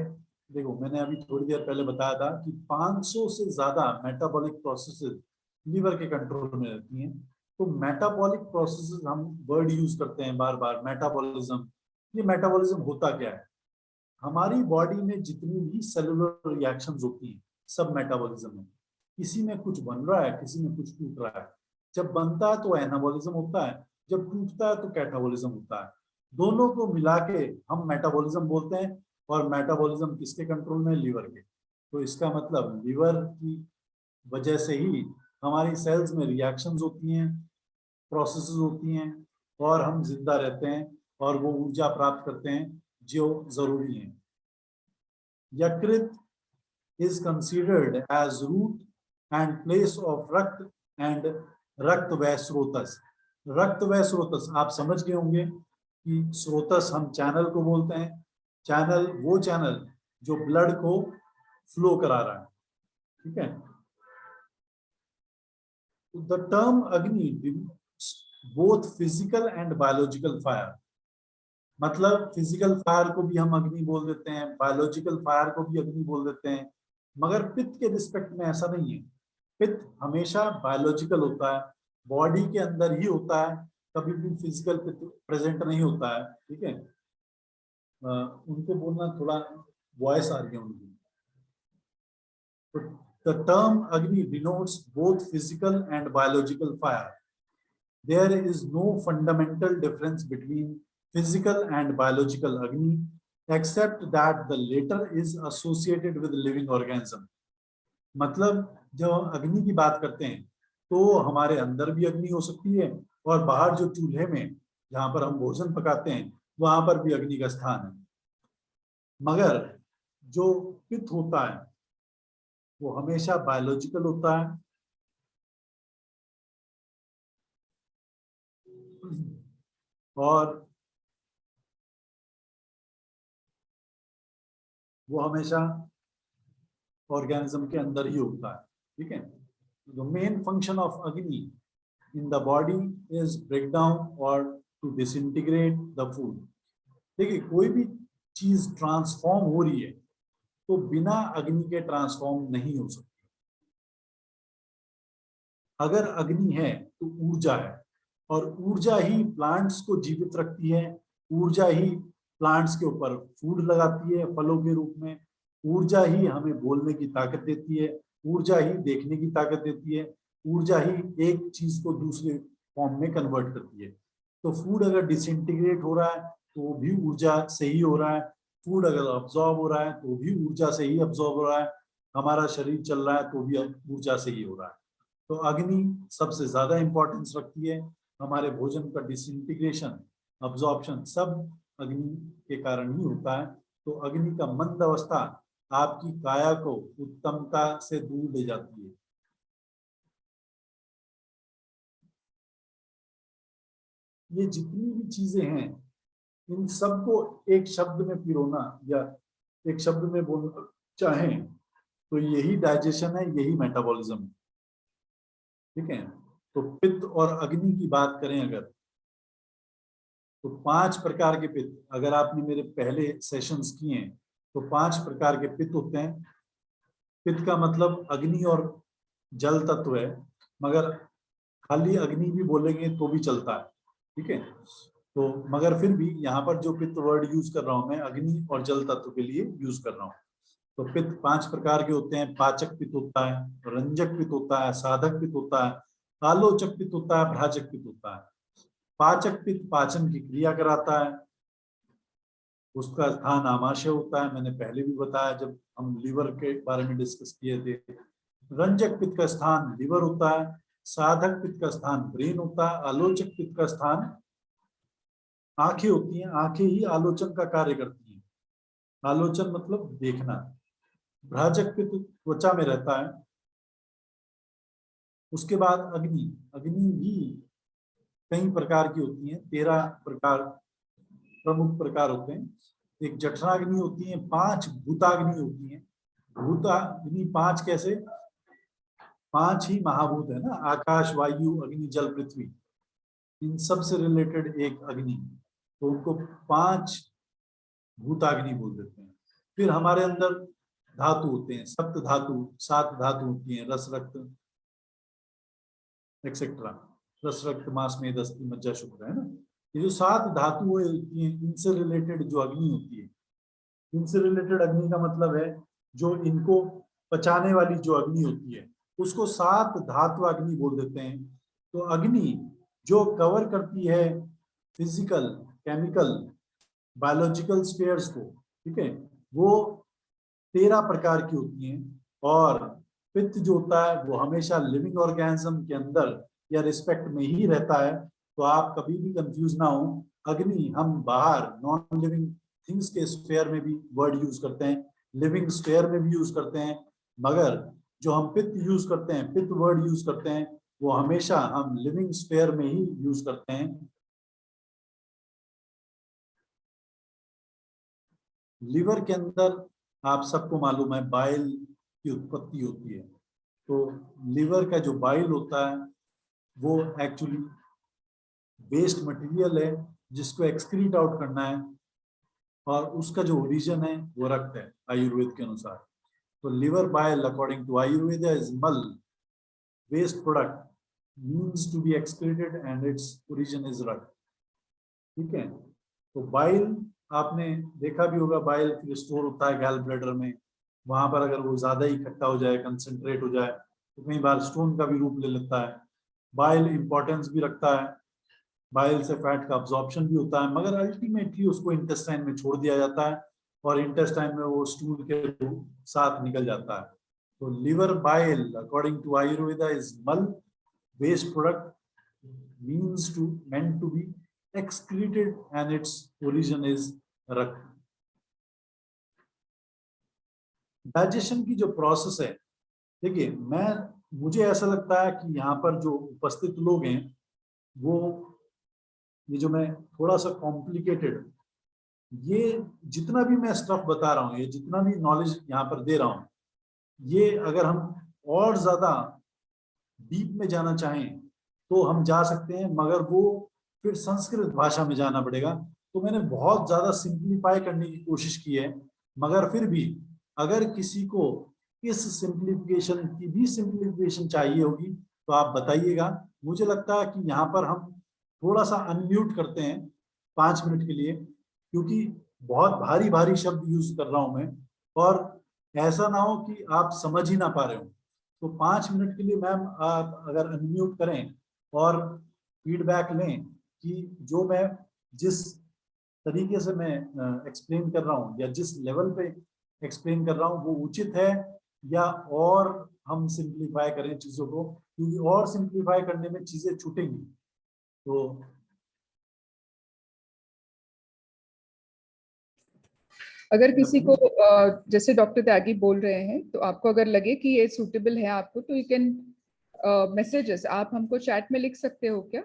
देखो, मैंने अभी थोड़ी देर पहले बताया था कि 500 से ज्यादा मेटाबॉलिक प्रोसेसेस लीवर के कंट्रोल में रहती हैं। तो मेटाबॉलिक प्रोसेसेस हम वर्ड यूज करते हैं बार बार, मेटाबॉलिज्म। ये मेटाबॉलिज्म होता क्या है? हमारी बॉडी में जितनी भी सेलुलर रिएक्शंस होती हैं, सब मेटाबॉलिज्म है। किसी में कुछ बन रहा है, किसी में कुछ टूट रहा है। जब बनता है तो एनाबॉलिज्म होता है, जब टूटता है तो कैटाबॉलिज्म होता है। दोनों को मिला के हम मेटाबॉलिज्म बोलते हैं। और मेटाबॉलिज्म किसके कंट्रोल में? लीवर के। तो इसका मतलब लीवर की वजह से ही हमारी सेल्स में रिएक्शंस होती हैं, प्रोसेसेस होती हैं और हम जिंदा रहते हैं और वो ऊर्जा प्राप्त करते हैं जो जरूरी है। यकृत is considered as root and place of रक्त and रक्त व स्रोतस। रक्त व स्रोतस आप समझ गए होंगे कि स्रोतस हम चैनल को बोलते हैं। चैनल वो चैनल जो ब्लड को फ्लो करा रहा है। ठीक है, द टर्म अग्नि both physical and biological fire. मतलब फिजिकल फायर को भी हम अग्नि बोल देते हैं, बायोलॉजिकल फायर को भी अग्नि बोल देते हैं। मगर पित्त के रिस्पेक्ट में ऐसा नहीं है। पित्त हमेशा बायोलॉजिकल होता है, बॉडी के अंदर ही होता है, कभी भी फिजिकल पित्त प्रेजेंट नहीं होता है। ठीक है, उनको बोलना थोड़ा वॉइस आ रही है उनकी। The term Agni denotes both physical and biological fire. There is no fundamental difference between physical and biological Agni, except that the latter is associated with living organism. मतलब जब हम अग्नि की बात करते हैं तो हमारे अंदर भी अग्नि हो सकती है और बाहर जो चूल्हे में जहां पर हम भोजन पकाते हैं वहां पर भी अग्नि का स्थान है। मगर जो पित्त होता है वो हमेशा बायोलॉजिकल होता है और वो हमेशा ऑर्गेनिज्म के अंदर ही होता है। ठीक है, द मेन फंक्शन ऑफ अग्नि in the body is break down और टू डिसइंटीग्रेट द फूड। देखिए, कोई भी चीज ट्रांसफॉर्म हो रही है तो बिना अग्नि के ट्रांसफॉर्म नहीं हो सकती। अगर अग्नि है तो ऊर्जा है और ऊर्जा ही प्लांट्स को जीवित रखती है। ऊर्जा ही प्लांट्स के ऊपर फूड लगाती है फलों के रूप में। ऊर्जा ही हमें बोलने की ताकत देती है, ऊर्जा ही देखने की ताकत देती है, ऊर्जा ही एक चीज को दूसरे फॉर्म में कन्वर्ट करती है। तो फूड अगर डिसइंटीग्रेट हो रहा है तो वो भी ऊर्जा से ही हो रहा है। फूड अगर अब्सॉर्ब हो रहा है तो भी ऊर्जा से ही अब्सॉर्ब हो रहा है। हमारा शरीर चल रहा है तो भी ऊर्जा से ही हो रहा है। तो अग्नि सबसे ज्यादा इंपॉर्टेंस रखती है। हमारे भोजन का डिसइंटीग्रेशन, अब्जॉर्प्शन सब अग्नि के कारण ही होता है। तो अग्नि का मंद अवस्था आपकी काया को उत्तमता से दूर ले जाती है। ये जितनी भी चीजें हैं इन सबको एक शब्द में पिरोना या एक शब्द में बोलना चाहें तो यही डाइजेशन है, यही मेटाबॉलिज्म है। ठीक है, तो पित्त और अग्नि की बात करें अगर, तो 5 प्रकार के पित्त, अगर आपने मेरे पहले सेशंस किए हैं तो 5 प्रकार के पित्त होते हैं। पित्त का मतलब अग्नि और जल तत्व है, मगर खाली अग्नि भी बोलेंगे तो भी चलता है। ठीक है, तो मगर फिर भी यहाँ पर जो पित्त वर्ड यूज कर रहा हूं मैं अग्नि और जल तत्व के लिए यूज कर रहा हूँ। तो पित्त 5 प्रकार के होते हैं। पाचक पित्त होता है, रंजक पित्त होता है, साधक पित्त होता है, आलोचक पित्त होता है, भ्राजक पित्त होता है। पाचक पित्त पाचन की क्रिया कराता है, उसका स्थान आमाशय होता है, मैंने पहले भी बताया जब हम लीवर के बारे में डिस्कस किए थे। रंजक पित्त का स्थान लीवर होता है, साधक पित्त का स्थान ब्रेन होता है, आलोचक पित्त का स्थान आंखें होती हैं, आंखें ही आलोचन का कार्य करती हैं। आलोचन मतलब देखना। भ्राजक पित्त त्वचा में रहता है। उसके बाद अग्नि, अग्नि भी कई प्रकार की होती हैं, 13 प्रकार प्रमुख प्रकार होते हैं। एक जठराग्नि होती है, 5 भूताग्नि होती है। भूताग्नि 5 कैसे? 5 ही महाभूत है ना, आकाश, वायु, अग्नि, जल, पृथ्वी, इन सब से रिलेटेड एक अग्नि, तो उनको 5 भूताग्नि बोल देते हैं। फिर हमारे अंदर धातु होते हैं, सप्त धातु, 7 धातु होती हैं, रस, रक्त, एक्सेट्रा। रस, रक्त, मांस, मेद, अस्थि, मज्जा, शुक्र, है ना। ये जो 7 धातुएं होती हैं इनसे रिलेटेड जो अग्नि होती है, इनसे रिलेटेड अग्नि का मतलब है जो इनको पचाने वाली जो अग्नि होती है उसको 7 धातु अग्नि बोल देते हैं। तो अग्नि जो कवर करती है फिजिकल, केमिकल, बायोलॉजिकल स्फीयर्स को, ठीक है, वो 13 प्रकार की होती हैं। और पित्त जो होता है वो हमेशा लिविंग ऑर्गेनिज्म के अंदर या रिस्पेक्ट में ही रहता है। तो आप कभी भी कंफ्यूज ना हो। अग्नि हम बाहर नॉन लिविंग थिंग्स के स्फीयर में भी वर्ड यूज करते हैं, लिविंग स्फीयर में भी यूज करते हैं, मगर जो हम पित्त यूज करते हैं, पित्त वर्ड यूज करते हैं, वो हमेशा हम लिविंग स्फीयर में ही यूज करते हैं। लिवर के अंदर आप सबको मालूम है बाइल की उत्पत्ति होती है। तो लिवर का जो बाइल होता है वो एक्चुअली वेस्ट मटेरियल है जिसको एक्सक्रीट आउट करना है, और उसका जो ओरिजिन है वो रक्त है आयुर्वेद के अनुसार। तो liver bile according to Ayurveda is mal, waste product, means to be excreted and its origin is rakta. ठीक है, तो बाइल आपने देखा भी होगा, बाइल फिर स्टोर होता है गैल ब्लैडर में। वहां पर अगर वो ज्यादा ही इकट्ठा हो जाए, कंसंट्रेट हो जाए, तो कई बार स्टोन का भी रूप ले लेता है। बाइल इंपॉर्टेंस भी रखता है, बाइल से फैट का अब्जॉर्प्शन भी होता है, मगर अल्टीमेटली उसको इंटेस्टाइन में छोड़ दिया जाता है और इंटेस्टाइन में वो स्टूल के साथ निकल जाता है। तो liver bile according to Ayurveda is mal, waste product, means to meant to be excreted and its origin is rakta. Digestion की जो प्रोसेस है, देखिए मुझे ऐसा लगता है कि यहाँ पर जो उपस्थित लोग हैं वो, ये जो मैं थोड़ा सा कॉम्प्लिकेटेड, ये जितना भी मैं स्टफ बता रहा हूँ, ये जितना भी नॉलेज यहाँ पर दे रहा हूँ, ये अगर हम और ज्यादा डीप में जाना चाहें तो हम जा सकते हैं, मगर वो फिर संस्कृत भाषा में जाना पड़ेगा। तो मैंने बहुत ज्यादा सिंप्लीफाई करने की कोशिश की है, मगर फिर भी अगर किसी को इस सिंप्लीफिकेशन की भी सिंप्लीफिकेशन चाहिए होगी तो आप बताइएगा। मुझे लगता है कि यहाँ पर हम थोड़ा सा अनम्यूट करते हैं 5 मिनट के लिए, क्योंकि बहुत भारी भारी शब्द यूज कर रहा हूं मैं, और ऐसा ना हो कि आप समझ ही ना पा रहे हो। तो 5 मिनट के लिए मैम आप अगर अनम्यूट करें और फीडबैक लें कि जो मैं जिस तरीके से मैं एक्सप्लेन कर रहा हूँ या जिस लेवल पे एक्सप्लेन कर रहा हूँ वो उचित है, या और हम सिंप्लीफाई करें चीजों को, क्योंकि और सिंप्लीफाई करने में चीजें छूटेंगी। तो अगर किसी को जैसे डॉक्टर त्यागी बोल रहे हैं, तो आपको अगर लगे कि ये सूटेबल है आपको, तो यू कैन मैसेजेस आप हमको चैट में लिख सकते हो क्या?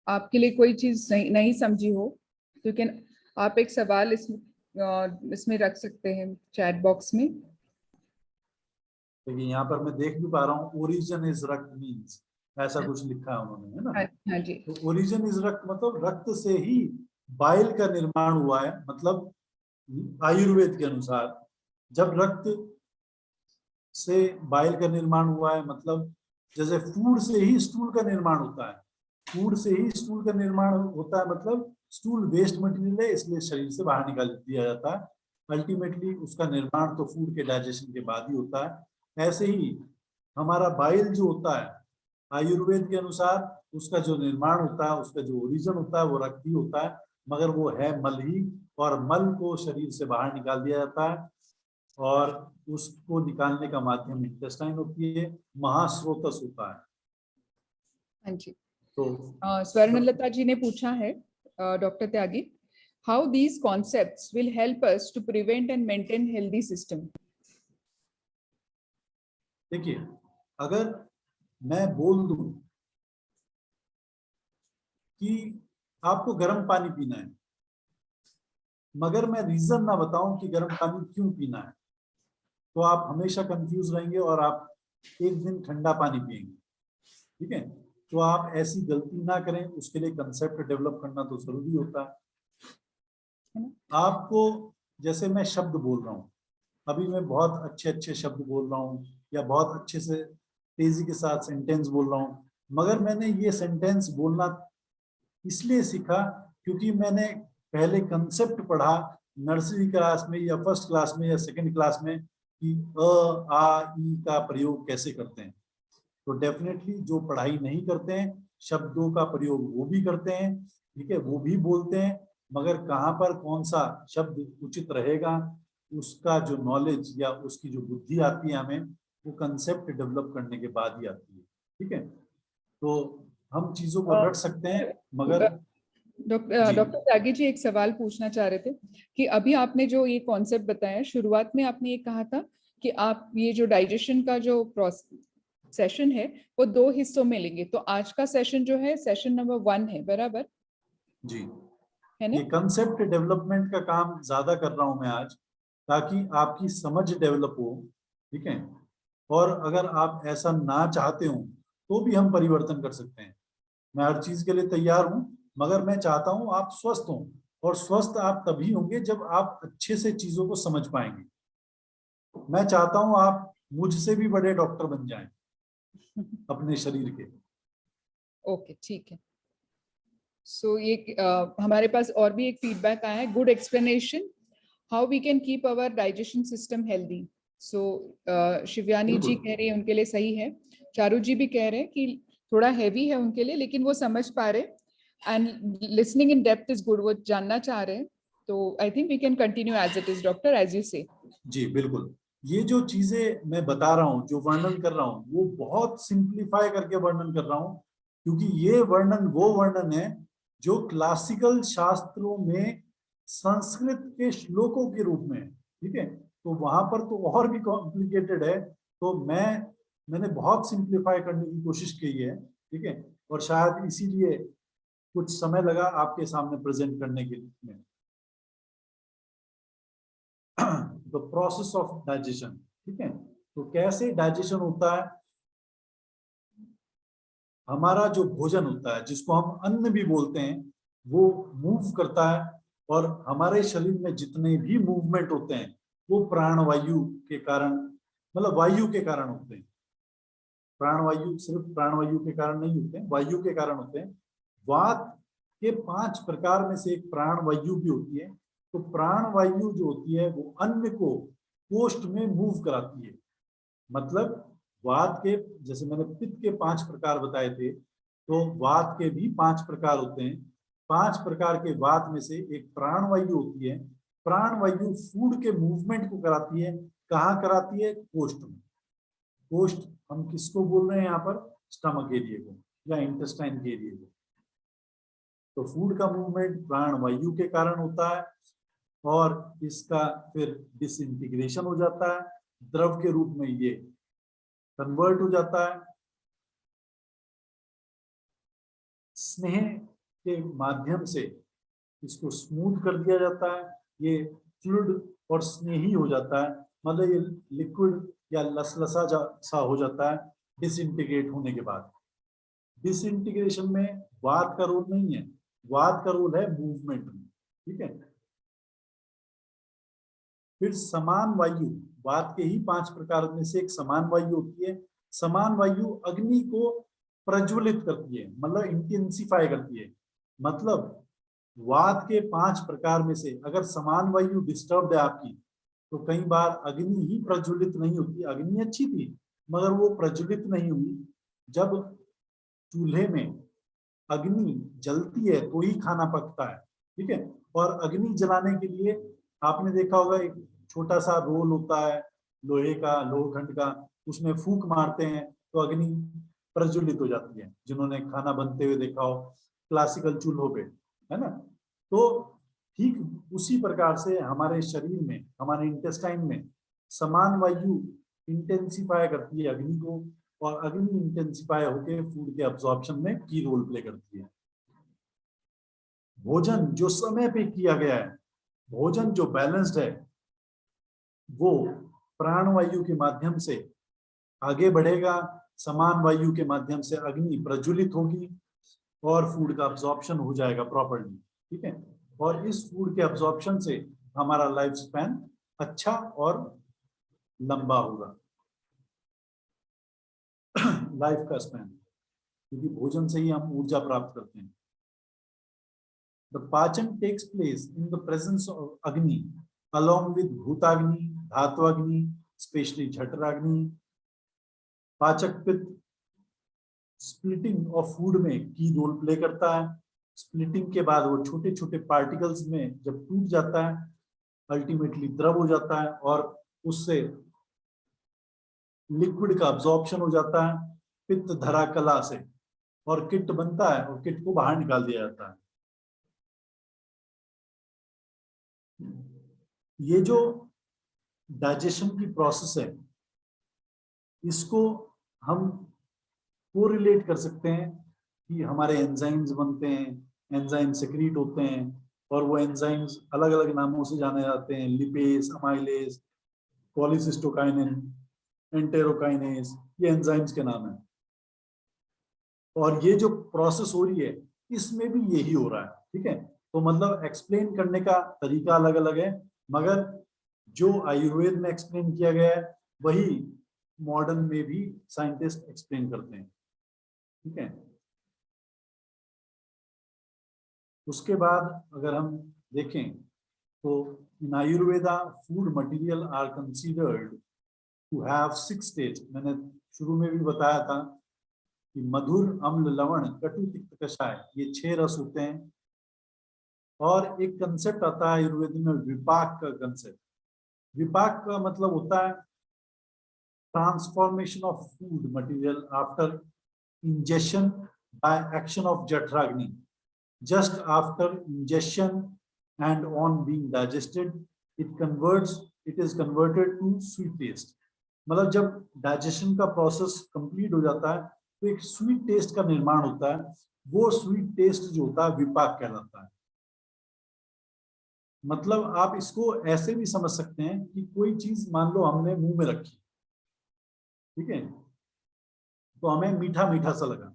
आपके लिए कोई चीज नहीं समझी हो तो आप एक सवाल इसमें रख सकते हैं चैट बॉक्स में। देखिए यहाँ पर मैं देख भी पा रहा हूँ, ओरिजिन इज रक्त मीन्स, ऐसा कुछ लिखा है उन्होंने, है ना। हाँ जी। तो ओरिजिन इज रक्त मतलब रक्त से ही बाइल का निर्माण हुआ है। मतलब आयुर्वेद के अनुसार जब रक्त से बाइल का निर्माण हुआ है, मतलब जैसे फूड से ही स्टूल का निर्माण होता है, फूड से ही स्टूल का निर्माण होता है, मतलब स्टूल वेस्ट मटेरियल है इसलिए शरीर से बाहर निकाल दिया जाता है। अल्टीमेटली उसका निर्माण तो फूड के डाइजेशन के बाद ही होता है। ऐसे ही हमारा बाइल जो होता है आयुर्वेद के अनुसार उसका जो निर्माण होता है, उसका जो ओरिजिन होता है वो रक्त ही होता है, मगर वो है मल ही, और मल को शरीर से बाहर निकाल दिया जाता है और उसको निकालने का माध्यम इंटेस्टाइन होती है, महास्रोतस होता है। हाँ जी। तो स्वर्णलता जी ने पूछा है doctor Tyagi, how these concepts will help us to prevent and maintain healthy system. देखिए, अगर मैं बोल दूं कि आपको गर्म पानी पीना है, मगर मैं रीजन ना बताऊं कि गर्म पानी क्यों पीना है, तो आप हमेशा कंफ्यूज रहेंगे और आप एक दिन ठंडा पानी पिएंगे। ठीक है, तो आप ऐसी गलती ना करें, उसके लिए कंसेप्ट डेवलप करना तो जरूरी होता है। आपको जैसे मैं शब्द बोल रहा हूँ, अभी मैं बहुत अच्छे अच्छे शब्द बोल रहा हूँ या बहुत अच्छे से तेजी के साथ सेंटेंस बोल रहा हूँ, मगर मैंने ये सेंटेंस बोलना इसलिए सीखा क्योंकि मैंने पहले कंसेप्ट पढ़ा नर्सरी क्लास में या फर्स्ट क्लास में या सेकंड क्लास में कि अ आ ई का प्रयोग कैसे करते हैं। तो डेफिनेटली जो पढ़ाई नहीं करते हैं शब्दों का प्रयोग वो भी करते हैं, ठीक है, वो भी बोलते हैं, मगर कहाँ पर कौन सा शब्द उचित रहेगा उसका जो नॉलेज या उसकी जो बुद्धि आती है हमें, वो कंसेप्ट डेवलप करने के बाद ही आती है। ठीक है, तो हम चीजों को रट सकते हैं मगर डॉक्टर जी त्यागी जी एक सवाल पूछना चाह रहे थे कि अभी आपने जो ये कॉन्सेप्ट बताया, शुरुआत में आपने ये कहा था कि आप ये जो डाइजेशन का जो सेशन है वो 2 हिस्सों में लेंगे, तो आज का सेशन जो है सेशन नंबर 1 है, बराबर जी, है ना? ये कंसेप्ट डेवलपमेंट का काम ज्यादा कर रहा हूं मैं आज, ताकि आपकी समझ डेवलप हो। ठीक है, और अगर आप ऐसा ना चाहते हो तो भी हम परिवर्तन कर सकते हैं। मैं हर चीज के लिए तैयार हूं, मगर मैं चाहता हूं आप स्वस्थ हों, और स्वस्थ आप तभी होंगे जब आप अच्छे से चीजों को समझ पाएंगे। मैं चाहता हूं आप मुझसे भी बड़े डॉक्टर बन जाएं अपने शरीर के। ओके, ठीक है। सो ये हमारे पास और भी एक फीडबैक आया है, good explanation, how we can keep our digestion system healthy. So Shivyani ji बिल्कुल कह रही है उनके लिए सही है, चारू जी भी कह रहे हैं कि थोड़ा हैवी है उनके लिए लेकिन वो समझ पा रहे, and listening in depth is good, वो जानना चाह रहे हैं। तो I think we can continue as it is doctor, as you say. जी, बिल्कुल। ये जो चीजें मैं बता रहा हूँ, जो वर्णन कर रहा हूँ, वो बहुत सिंप्लीफाई करके वर्णन कर रहा हूँ, क्योंकि ये वर्णन वो वर्णन है जो क्लासिकल शास्त्रों में संस्कृत के श्लोकों के रूप में है। ठीक है, तो वहां पर तो और भी कॉम्प्लिकेटेड है, तो मैंने बहुत सिंप्लीफाई करने की कोशिश की है। ठीक है, और शायद इसीलिए कुछ समय लगा आपके सामने प्रेजेंट करने के लिए। The process of digestion. ठीक है, तो कैसे डाइजेशन होता है, हमारा जो भोजन होता है जिसको हम अन्न भी बोलते हैं, वो मूव करता है, और हमारे शरीर में जितने भी मूवमेंट होते हैं वो प्राणवायु के कारण, मतलब वायु के कारण होते हैं। प्राणवायु सिर्फ प्राणवायु के कारण नहीं होते हैं, वायु के कारण होते हैं। वात के 5 प्रकार में से एक प्राणवायु भी होती है। तो प्राणवायु जो होती है वो अन्न को कोष्ठ में मूव कराती है। मतलब वात के, जैसे मैंने पित्त के 5 प्रकार बताए थे, तो वात के भी 5 प्रकार होते हैं। 5 प्रकार के वात में से एक प्राणवायु होती है। प्राणवायु फूड के मूवमेंट को कराती है। कहाँ कराती है? कोष्ठ में। कोष्ठ हम किसको बोल रहे हैं यहाँ पर? स्टमक एरिया को या इंटेस्टाइन के एरिया को। तो फूड का मूवमेंट प्राणवायु के कारण होता है, और इसका फिर डिसइंटीग्रेशन हो जाता है, द्रव के रूप में ये कन्वर्ट हो जाता है। स्नेह के माध्यम से इसको स्मूथ कर दिया जाता है, ये फ्लूइड और स्नेही हो जाता है, मतलब ये लिक्विड या लसलसा सा हो जाता है डिसइंटीग्रेट होने के बाद। डिसइंटीग्रेशन में वात का रोल नहीं है, वात का रोल है मूवमेंट में, ठीक है। फिर समान वायु, वात के ही 5 प्रकार में से एक समान वायु होती है। समान वायु अग्नि को प्रज्वलित करती है, मतलब इंटेंसिफाई करती है। मतलब वात के 5 प्रकार में से अगर समान वायु डिस्टर्ब है आपकी, तो कई बार अग्नि ही प्रज्वलित नहीं होती। अग्नि अच्छी थी मगर वो प्रज्वलित नहीं हुई। जब चूल्हे में अग्नि जलती है तो ही खाना पकता है, ठीक है। और अग्नि जलाने के लिए आपने देखा होगा एक छोटा सा रोल होता है लोहे का, लोहखंड का, उसमें फूंक मारते हैं तो अग्नि प्रज्वलित हो जाती है। जिन्होंने खाना बनते हुए देखा हो क्लासिकल चूल्हों पे, है ना। तो ठीक उसी प्रकार से हमारे शरीर में, हमारे इंटेस्टाइन में समान वायु इंटेंसिफाई करती है अग्नि को, और अग्नि इंटेंसिफाई होकर फूड के अब्जॉर्प्शन में की रोल प्ले करती है। भोजन जो समय पे किया गया है, भोजन जो बैलेंस्ड है, वो प्राणवायु के माध्यम से आगे बढ़ेगा। समान वायु के माध्यम से अग्नि प्रज्वलित होगी और फूड का अब्जॉर्प्शन हो जाएगा प्रॉपर्ली, ठीक है। और इस फूड के अब्जॉर्प्शन से हमारा लाइफ स्पैन अच्छा और लंबा होगा लाइफ का स्पैन, क्योंकि भोजन से ही हम ऊर्जा प्राप्त करते हैं। The pachan takes place in the presence of Agni, along with Bhutagni, Dhatwagni, especially Jhataragni. पाचक पित्त स्प्लिटिंग ऑफ फूड में की रोल प्ले करता है। स्प्लिटिंग के बाद वो छोटे छोटे पार्टिकल्स में जब टूट जाता है, अल्टीमेटली द्रव हो जाता है और उससे लिक्विड का अब्जॉर्प्शन हो जाता है पित्त धरा कला से, और किट बनता है और किट को बाहर निकाल दिया जाता है। ये जो डाइजेशन की प्रोसेस है, इसको हम कोरिलेट कर सकते हैं कि हमारे एंजाइम्स बनते हैं, एंजाइम सेक्रीट होते हैं, और वो एंजाइम्स अलग अलग नामों से जाने जाते हैं, लिपेज, अमाइलेज, कोलिसिस्टोकाइनिन, एंटेरोकाइनेज, ये एंजाइम्स के नाम है। और ये जो प्रोसेस हो रही है इसमें भी यही हो रहा है, ठीक है। तो मतलब एक्सप्लेन करने का तरीका अलग अलग है, मगर जो आयुर्वेद में एक्सप्लेन किया गया है वही मॉडर्न में भी साइंटिस्ट एक्सप्लेन करते हैं, ठीक है। उसके बाद अगर हम देखें तो in Ayurveda food material are considered to have 6 stage. मैंने शुरू में भी बताया था कि मधुर, अम्ल, लवण, कटु, तिक्त, कषाय, ये 6 रस होते हैं। और एक कंसेप्ट आता है आयुर्वेद में विपाक का कंसेप्ट। विपाक का मतलब होता है transformation of food material after ingestion by action of jatharagni, just after ingestion and on being digested it is converted to sweet taste। मतलब जब डाइजेशन का प्रोसेस कंप्लीट हो जाता है तो एक स्वीट टेस्ट का निर्माण होता है। वो स्वीट टेस्ट जो होता है विपाक कहलाता है। मतलब आप इसको ऐसे भी समझ सकते हैं कि कोई चीज मान लो हमने मुंह में रखी, ठीक है, तो हमें मीठा मीठा सा लगा।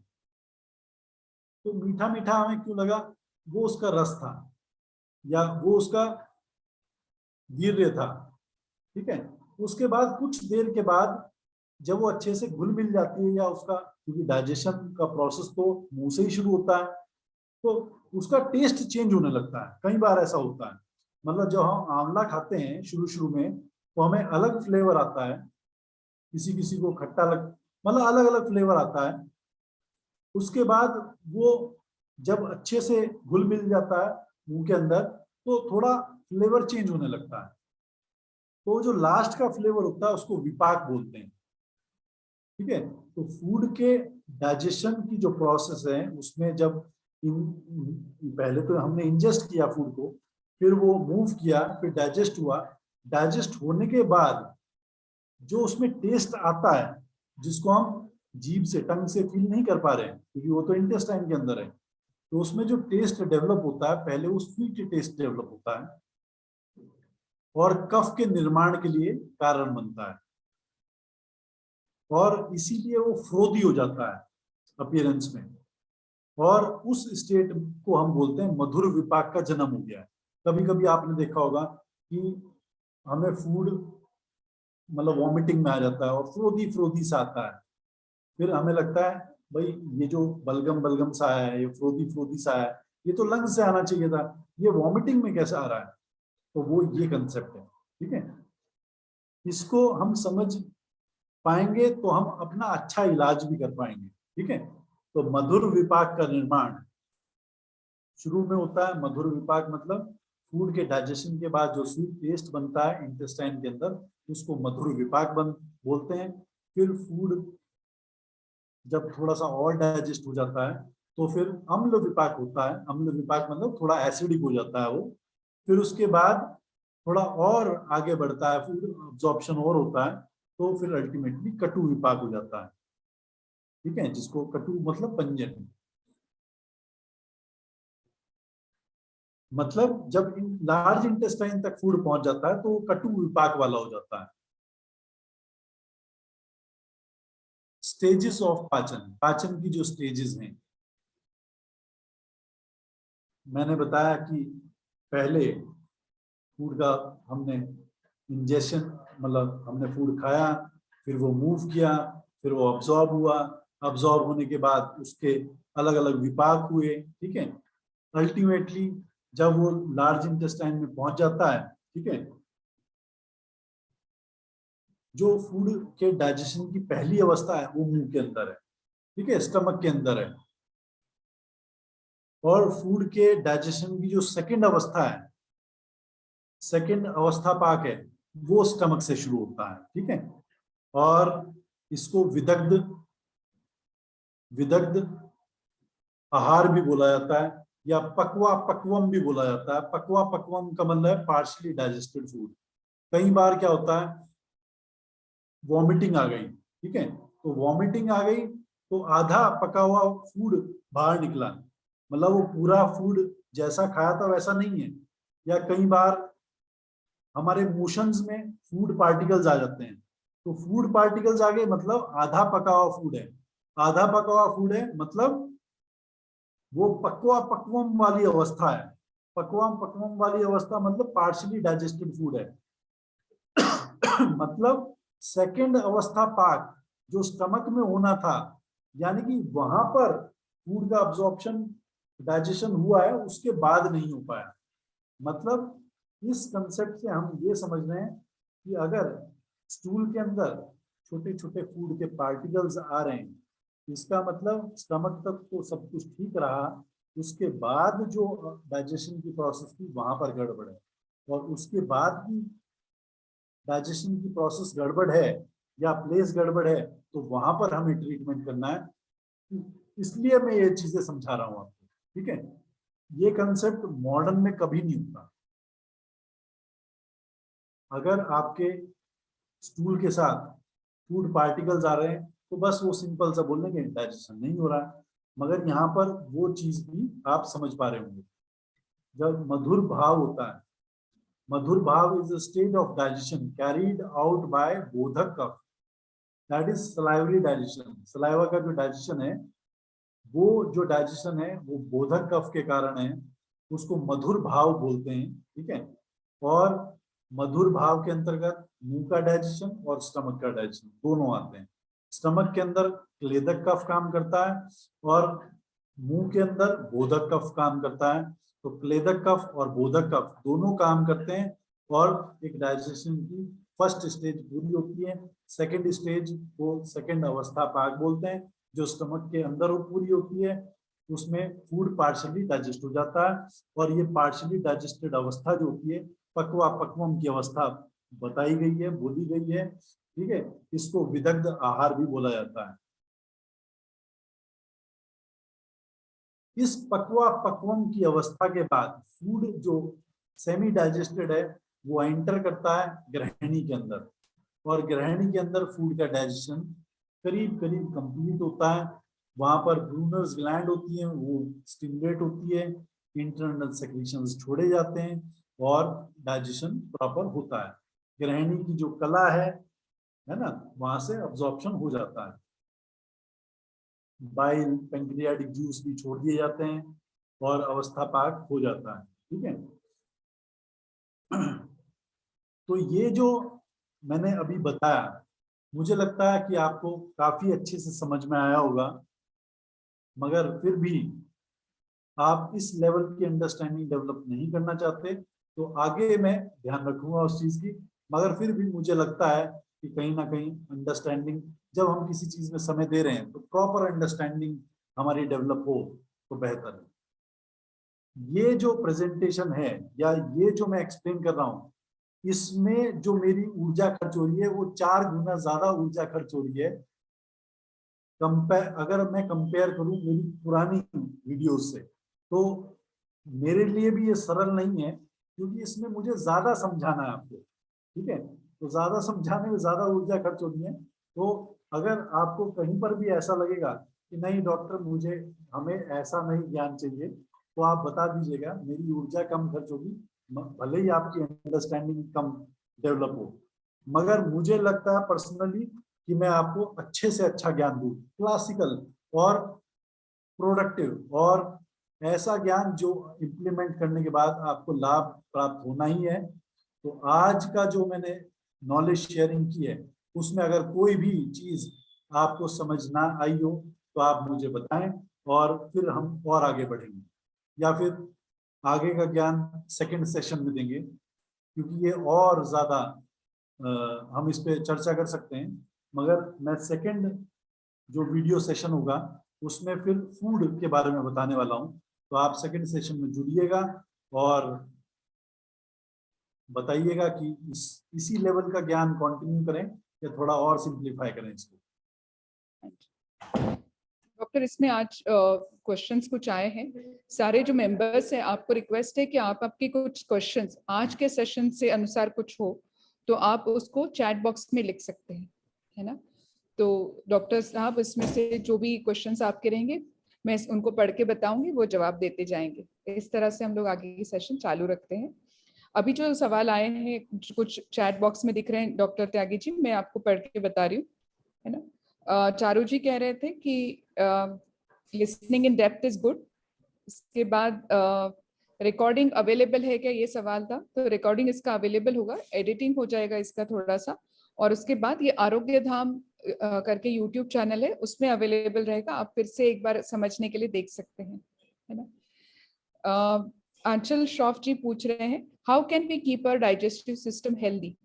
तो मीठा मीठा हमें क्यों लगा? वो उसका रस था या वो उसका वीर्य था, ठीक है। उसके बाद कुछ देर के बाद जब वो अच्छे से घुल मिल जाती है, या उसका, क्योंकि डाइजेशन का प्रोसेस तो मुंह से ही शुरू होता है, तो उसका टेस्ट चेंज होने लगता है। कई बार ऐसा होता है, मतलब जब हम आंवला खाते हैं शुरू शुरू में तो हमें अलग फ्लेवर आता है, किसी किसी को खट्टा मतलब अलग अलग फ्लेवर आता है। उसके बाद वो जब अच्छे से घुल मिल जाता है मुंह के अंदर तो थोड़ा फ्लेवर चेंज होने लगता है। तो जो लास्ट का फ्लेवर होता है उसको विपाक बोलते हैं, ठीक है। तो फूड के डाइजेशन की जो प्रोसेस है उसमें जब पहले तो हमने इंजेस्ट किया फूड को, फिर वो मूव किया, फिर डाइजेस्ट हुआ। डाइजेस्ट होने के बाद जो उसमें टेस्ट आता है, जिसको हम जीभ से, टंग से फील नहीं कर पा रहे हैं क्योंकि वो तो इंटेस्टाइन के अंदर है, तो उसमें जो टेस्ट डेवलप होता है, पहले वो स्वीट टेस्ट डेवलप होता है और कफ के निर्माण के लिए कारण बनता है, और इसीलिए वो फ्रोदी हो जाता है अपीयरेंस में, और उस स्टेट को हम बोलते हैं मधुर विपाक का जन्म हो गया है। कभी कभी आपने देखा होगा कि हमें फूड मतलब वॉमिटिंग में आ जाता है और फ्रोदी फ्रोदी सा आता है, फिर हमें लगता है भाई ये जो बलगम बलगम सा है, ये फ्रोदी फ्रोदी सा है, ये तो लंग्स से आना चाहिए था, ये वॉमिटिंग में कैसे आ रहा है। तो वो ये कंसेप्ट है, ठीक है। इसको हम समझ पाएंगे तो हम अपना अच्छा इलाज भी कर पाएंगे, ठीक है। तो मधुर विपाक का निर्माण शुरू में होता है। मधुर विपाक मतलब फूड के डाइजेशन के बाद जो स्वीट टेस्ट बनता है इंटेस्टाइन के अंदर, उसको मधुर विपाक बोलते हैं। फिर फूड जब थोड़ा सा और डाइजेस्ट हो जाता है तो फिर अम्ल विपाक होता है। अम्ल विपाक मतलब थोड़ा एसिडिक हो जाता है वो। फिर उसके बाद थोड़ा और आगे बढ़ता है, फूड अब्जॉर्प्शन और होता है, तो फिर अल्टीमेटली कटु विपाक हो जाता है, ठीक है, जिसको कटु मतलब पंजन, मतलब जब लार्ज इंटेस्टाइन तक फूड पहुंच जाता है तो वो कटु विपाक वाला हो जाता है। स्टेजेस ऑफ पाचन, पाचन की जो स्टेजेस हैं, मैंने बताया कि पहले फूड का हमने इंजेशन, मतलब हमने फूड खाया, फिर वो मूव किया, फिर वो अब्सॉर्ब हुआ, अब्सॉर्ब होने के बाद उसके अलग अलग विपाक हुए, ठीक है। अल्टीमेटली जब वो लार्ज इंटेस्टाइन में पहुंच जाता है, ठीक है, जो फूड के डाइजेशन की पहली अवस्था है वो मुंह के अंदर है, ठीक है, स्टमक के अंदर है। और फूड के डाइजेशन की जो सेकंड अवस्था है, सेकंड अवस्था पाक है, वो स्टमक से शुरू होता है, ठीक है। और इसको विदग्ध विदग्ध आहार भी बोला जाता है, या पक्वा पक्वम भी बोला जाता है। पक्वा पक्वम का मतलब है पार्शली डाइजेस्टेड फूड। कई बार क्या होता है, वॉमिटिंग आ गई, ठीक है, तो वॉमिटिंग आ गई तो आधा पका हुआ फूड बाहर निकला, मतलब वो पूरा फूड जैसा खाया था वैसा नहीं है। या कई बार हमारे मोशंस में फूड पार्टिकल्स आ जाते हैं, तो फूड पार्टिकल्स आ गए मतलब आधा पका हुआ फूड है। आधा पका हुआ फूड है मतलब वो पक्वा पक्वम वाली अवस्था है। पक्वा पक्वम वाली अवस्था मतलब पार्शियली डाइजेस्टेड फूड है। मतलब सेकंड अवस्था पाक जो स्टमक में होना था, यानी कि वहां पर फूड का अब्जॉर्प्शन डाइजेशन हुआ है, उसके बाद नहीं हो पाया। मतलब इस कंसेप्ट से हम ये समझ रहे हैं कि अगर स्टूल के अंदर छोटे छोटे फूड के पार्टिकल्स आ रहे हैं, इसका मतलब स्टमक तक तो सब कुछ ठीक रहा, उसके बाद जो डाइजेशन की प्रोसेस थी वहां पर गड़बड़ है, और उसके बाद भी डाइजेशन की प्रोसेस गड़बड़ है या प्लेस गड़बड़ है, तो वहां पर हमें ट्रीटमेंट करना है। इसलिए मैं ये चीजें समझा रहा हूँ आपको, ठीक है। ये कंसेप्ट मॉडर्न में कभी नहीं होता। अगर आपके स्टूल के साथ फूड पार्टिकल्स आ रहे हैं तो बस वो सिंपल सा बोलेंगे डाइजेशन नहीं हो रहा है, मगर यहाँ पर वो चीज भी आप समझ पा रहे होंगे। जब मधुर भाव होता है, madhur bhav is a state of digestion carried out by bodhak kapha, that is salivary digestion. Saliva का जो डाइजेशन है, वो जो डाइजेशन है वो बोधक कफ के कारण है, उसको मधुर भाव बोलते हैं, ठीक है। और मधुर भाव के अंतर्गत मुंह का डाइजेशन और स्टमक का डाइजेशन दोनों आते हैं। स्टमक के अंदर क्लेदक कफ काम करता है और मुंह के अंदर बोधक कफ काम करता है। तो क्लेदक कफ और बोधक कफ दोनों काम करते हैं और एक डाइजेशन की फर्स्ट स्टेज पूरी होती है। सेकंड स्टेज को सेकंड अवस्था पाक बोलते हैं, जो स्टमक के अंदर वो पूरी होती है, उसमें फूड पार्शली डाइजेस्ट हो जाता है। और ये पार्शली डाइजेस्टेड अवस्था जो होती है, पक्वा पक्वम की अवस्था बताई गई है, बोली गई है, ठीक है। इसको विदग्ध आहार भी बोला जाता है। इस पक्वा पक्वम की अवस्था के बाद फूड जो सेमी डाइजेस्टेड है वो एंटर करता है ग्रहणी के अंदर, और ग्रहणी के अंदर फूड का डाइजेशन करीब करीब कंप्लीट होता है। वहां पर ब्रूनर्स ग्लैंड होती हैं, वो स्टिमुलेट होती है, इंटरनल सेक्रीशंस छोड़े जाते हैं और डाइजेशन प्रॉपर होता है। ग्रहणी की जो कला है ना, वहां से अब्जॉर्प्शन हो जाता है। बाइल, पेंक्रियाटिक जूस भी छोड़ दिए जाते हैं और अवस्था पाक हो जाता है। ठीक है। तो ये जो मैंने अभी बताया, मुझे लगता है कि आपको काफी अच्छे से समझ में आया होगा, मगर फिर भी आप इस लेवल की अंडरस्टैंडिंग डेवलप नहीं करना चाहते तो आगे मैं ध्यान रखूंगा उस चीज की। मगर फिर भी मुझे लगता है कि कहीं ना कहीं अंडरस्टैंडिंग, जब हम किसी चीज में समय दे रहे हैं तो प्रॉपर अंडरस्टैंडिंग हमारी डेवलप हो तो बेहतर है। ये जो प्रेजेंटेशन है या ये जो मैं एक्सप्लेन कर रहा हूँ, इसमें जो मेरी ऊर्जा खर्च हो रही है वो 4 गुना ज्यादा ऊर्जा खर्च हो रही है अगर मैं कंपेयर करूं मेरी पुरानी वीडियोस से। तो मेरे लिए भी ये सरल नहीं है, क्योंकि इसमें मुझे ज्यादा समझाना है आपको। ठीक है। तो ज्यादा समझाने में ज्यादा ऊर्जा खर्च होनी है। तो अगर आपको कहीं पर भी ऐसा लगेगा कि नहीं डॉक्टर मुझे हमें ऐसा नहीं ज्ञान चाहिए, तो आप बता दीजिएगा, मेरी ऊर्जा कम खर्च होगी, भले ही आपकी अंडरस्टैंडिंग कम डेवलप हो। मगर मुझे लगता है पर्सनली कि मैं आपको अच्छे से अच्छा ज्ञान दूं, क्लासिकल और प्रोडक्टिव, और ऐसा ज्ञान जो इम्प्लीमेंट करने के बाद आपको लाभ प्राप्त होना ही है। तो आज का जो मैंने नॉलेज शेयरिंग की है, उसमें अगर कोई भी चीज आपको समझ ना आई हो तो आप मुझे बताएं, और फिर हम और आगे बढ़ेंगे, या फिर आगे का ज्ञान सेकंड सेशन में देंगे, क्योंकि ये और ज्यादा हम इस पे चर्चा कर सकते हैं। मगर मैं सेकंड जो वीडियो सेशन होगा उसमें फिर फूड के बारे में बताने वाला हूं। तो आप सेकंड सेशन में जुड़िएगा और बताइएगा कि इसी लेवल का ज्ञान कंटिन्यू करें या थोड़ा और सिंप्लीफाई करें इसको। डॉक्टर, इसमें आज क्वेश्चंस कुछ आए हैं। सारे जो मेंबर्स हैं, आपको रिक्वेस्ट है कि आप आपके कुछ क्वेश्चंस आज के सेशन से अनुसार कुछ हो तो आप उसको चैट बॉक्स में लिख सकते हैं, है ना। तो डॉक्टर साहब इसमें से जो भी क्वेश्चंस आपके रहेंगे मैं उनको पढ़ के बताऊंगी, वो जवाब देते जाएंगे। इस तरह से हम लोग आगे की सेशन चालू रखते हैं। अभी जो सवाल आए हैं कुछ चैट बॉक्स में दिख रहे हैं डॉक्टर त्यागी जी, मैं आपको पढ़ के बता रही हूँ, है ना। चारू जी कह रहे थे कि listening in depth is good. इसके बाद रिकॉर्डिंग अवेलेबल है क्या, ये सवाल था। तो रिकॉर्डिंग इसका अवेलेबल होगा, एडिटिंग हो जाएगा इसका थोड़ा सा, और उसके बाद ये आरोग्य धाम करके यूट्यूब चैनल है, उसमें अवेलेबल रहेगा। आप फिर से एक बार समझने के लिए देख सकते हैं, है ना। आंचल श्रॉफ जी पूछ रहे हैं, how can we keep our digestive system healthy.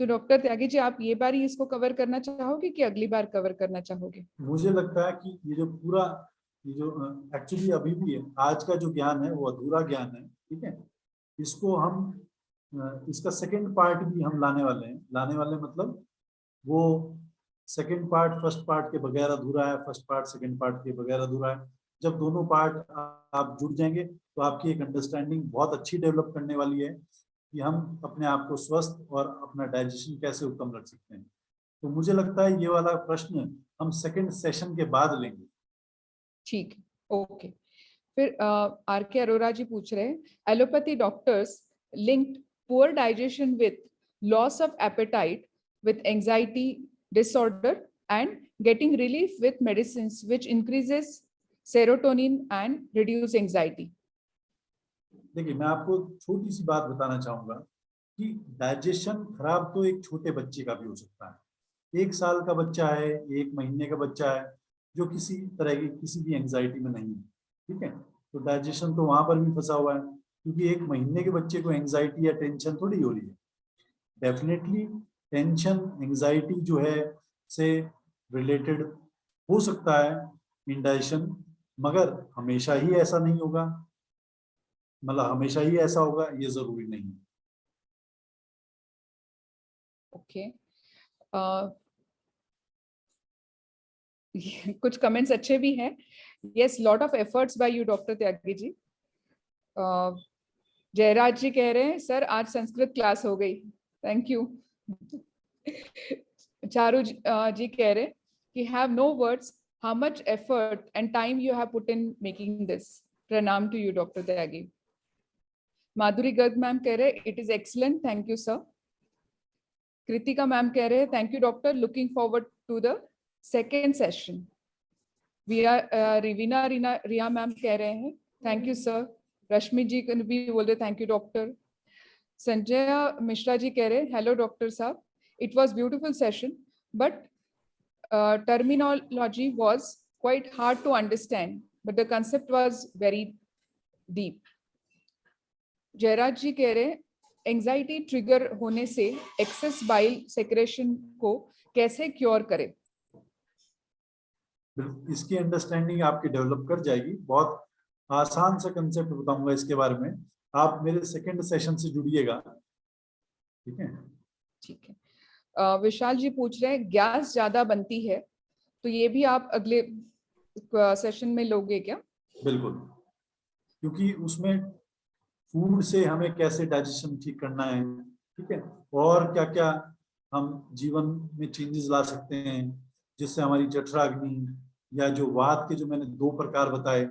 तो डॉक्टर त्यागी जी, आप ये बार ही इसको कवर करना चाहोगे कि अगली बार कवर करना चाहोगे? मुझे लगता है कि ये जो पूरा, ये जो एक्चुअली अभी भी है, आज का जो ज्ञान है वो अधूरा ज्ञान है। ठीक है। इसको हम इसका सेकंड पार्ट भी हम लाने वाले हैं। लाने वाले मतलब वो सेकंड पार्ट फर्स्ट पार्ट के बगैर अधूरा है, फर्स्ट पार्ट सेकंड पार्ट के बगैर अधूरा है। जब दोनों पार्ट आप जुड़ जाएंगे तो आपकी एक अंडरस्टैंडिंग बहुत अच्छी डेवलप करने वाली है कि हम अपने आप को स्वस्थ और अपना डाइजेशन कैसे उत्तम रख सकते हैं। तो मुझे लगता है ये वाला प्रश्न हम सेकंड सेशन के बाद लेंगे। ठीक है, ओके। फिर आर के अरोरा जी पूछ रहे हैं, allopathy doctors linked poor digestion with loss of appetite with anxiety disorder and getting relief with medicines which increases serotonin and reduce anxiety. देखिए, मैं आपको छोटी सी बात बताना चाहूंगा कि डाइजेशन खराब तो एक छोटे बच्चे का भी हो सकता है। 1 साल का बच्चा है, 1 महीने का बच्चा है, जो किसी तरह की किसी भी एंजाइटी में नहीं है। ठीक है। तो डाइजेशन तो वहां पर भी फंसा हुआ है, क्योंकि 1 महीने के बच्चे को एंजाइटी या टेंशन थोड़ी हो रही है। डेफिनेटली टेंशन, एंजाइटी जो है से रिलेटेड हो सकता है इंडाइजेशन, मगर हमेशा ही ऐसा नहीं होगा, मतलब हमेशा ही ऐसा होगा ये जरूरी नहीं है। ओके। कुछ कमेंट्स अच्छे भी हैं। Yes, lot of efforts by you doctor Tyagi ji. Jayraj ji कह रहे हैं, सर आज संस्कृत क्लास हो गई, थैंक यू। चारू जी कह रहे हैं कि have no words how much effort and time you have put in making this. Pranam to you, Dr. Tyagi. Madhuri Garg ma'am कह रहे, it is excellent, thank you sir. Kritika ma'am कह रहे, thank you doctor, looking forward to the second session. We are Rivina Riya ma'am कह रहे हैं, thank you sir. Rashmi ji भी बोल रहे, thank you doctor. Sanjay Mishra ji कह रहे, hello doctor साहब, it was beautiful session, but terminology was quite hard to understand, but the concept was very deep. Jayraj ji कह रहे, एंजाइटी ट्रिगर होने से एक्सेस बाइल सेक्रेशन को कैसे क्योर करें? इसकी अंडरस्टैंडिंग आपकी डेवलप कर जाएगी। बहुत आसान सा कंसेप्ट बताऊंगा इसके बारे में, आप मेरे सेकंड सेशन से जुड़िएगा, ठीक है? ठीक है। विशाल जी पूछ रहे हैं, गैस ज्यादा बनती है तो ये भी आप अगले सेशन में लोगे क्या? बिल्कुल, क्योंकि उसमें फूड से हमें कैसे डाइजेशन ठीक करना है, ठीक है, और क्या क्या हम जीवन में चेंजेस ला सकते हैं जिससे हमारी जठराग्नि या जो वात के जो मैंने 2 प्रकार बताए,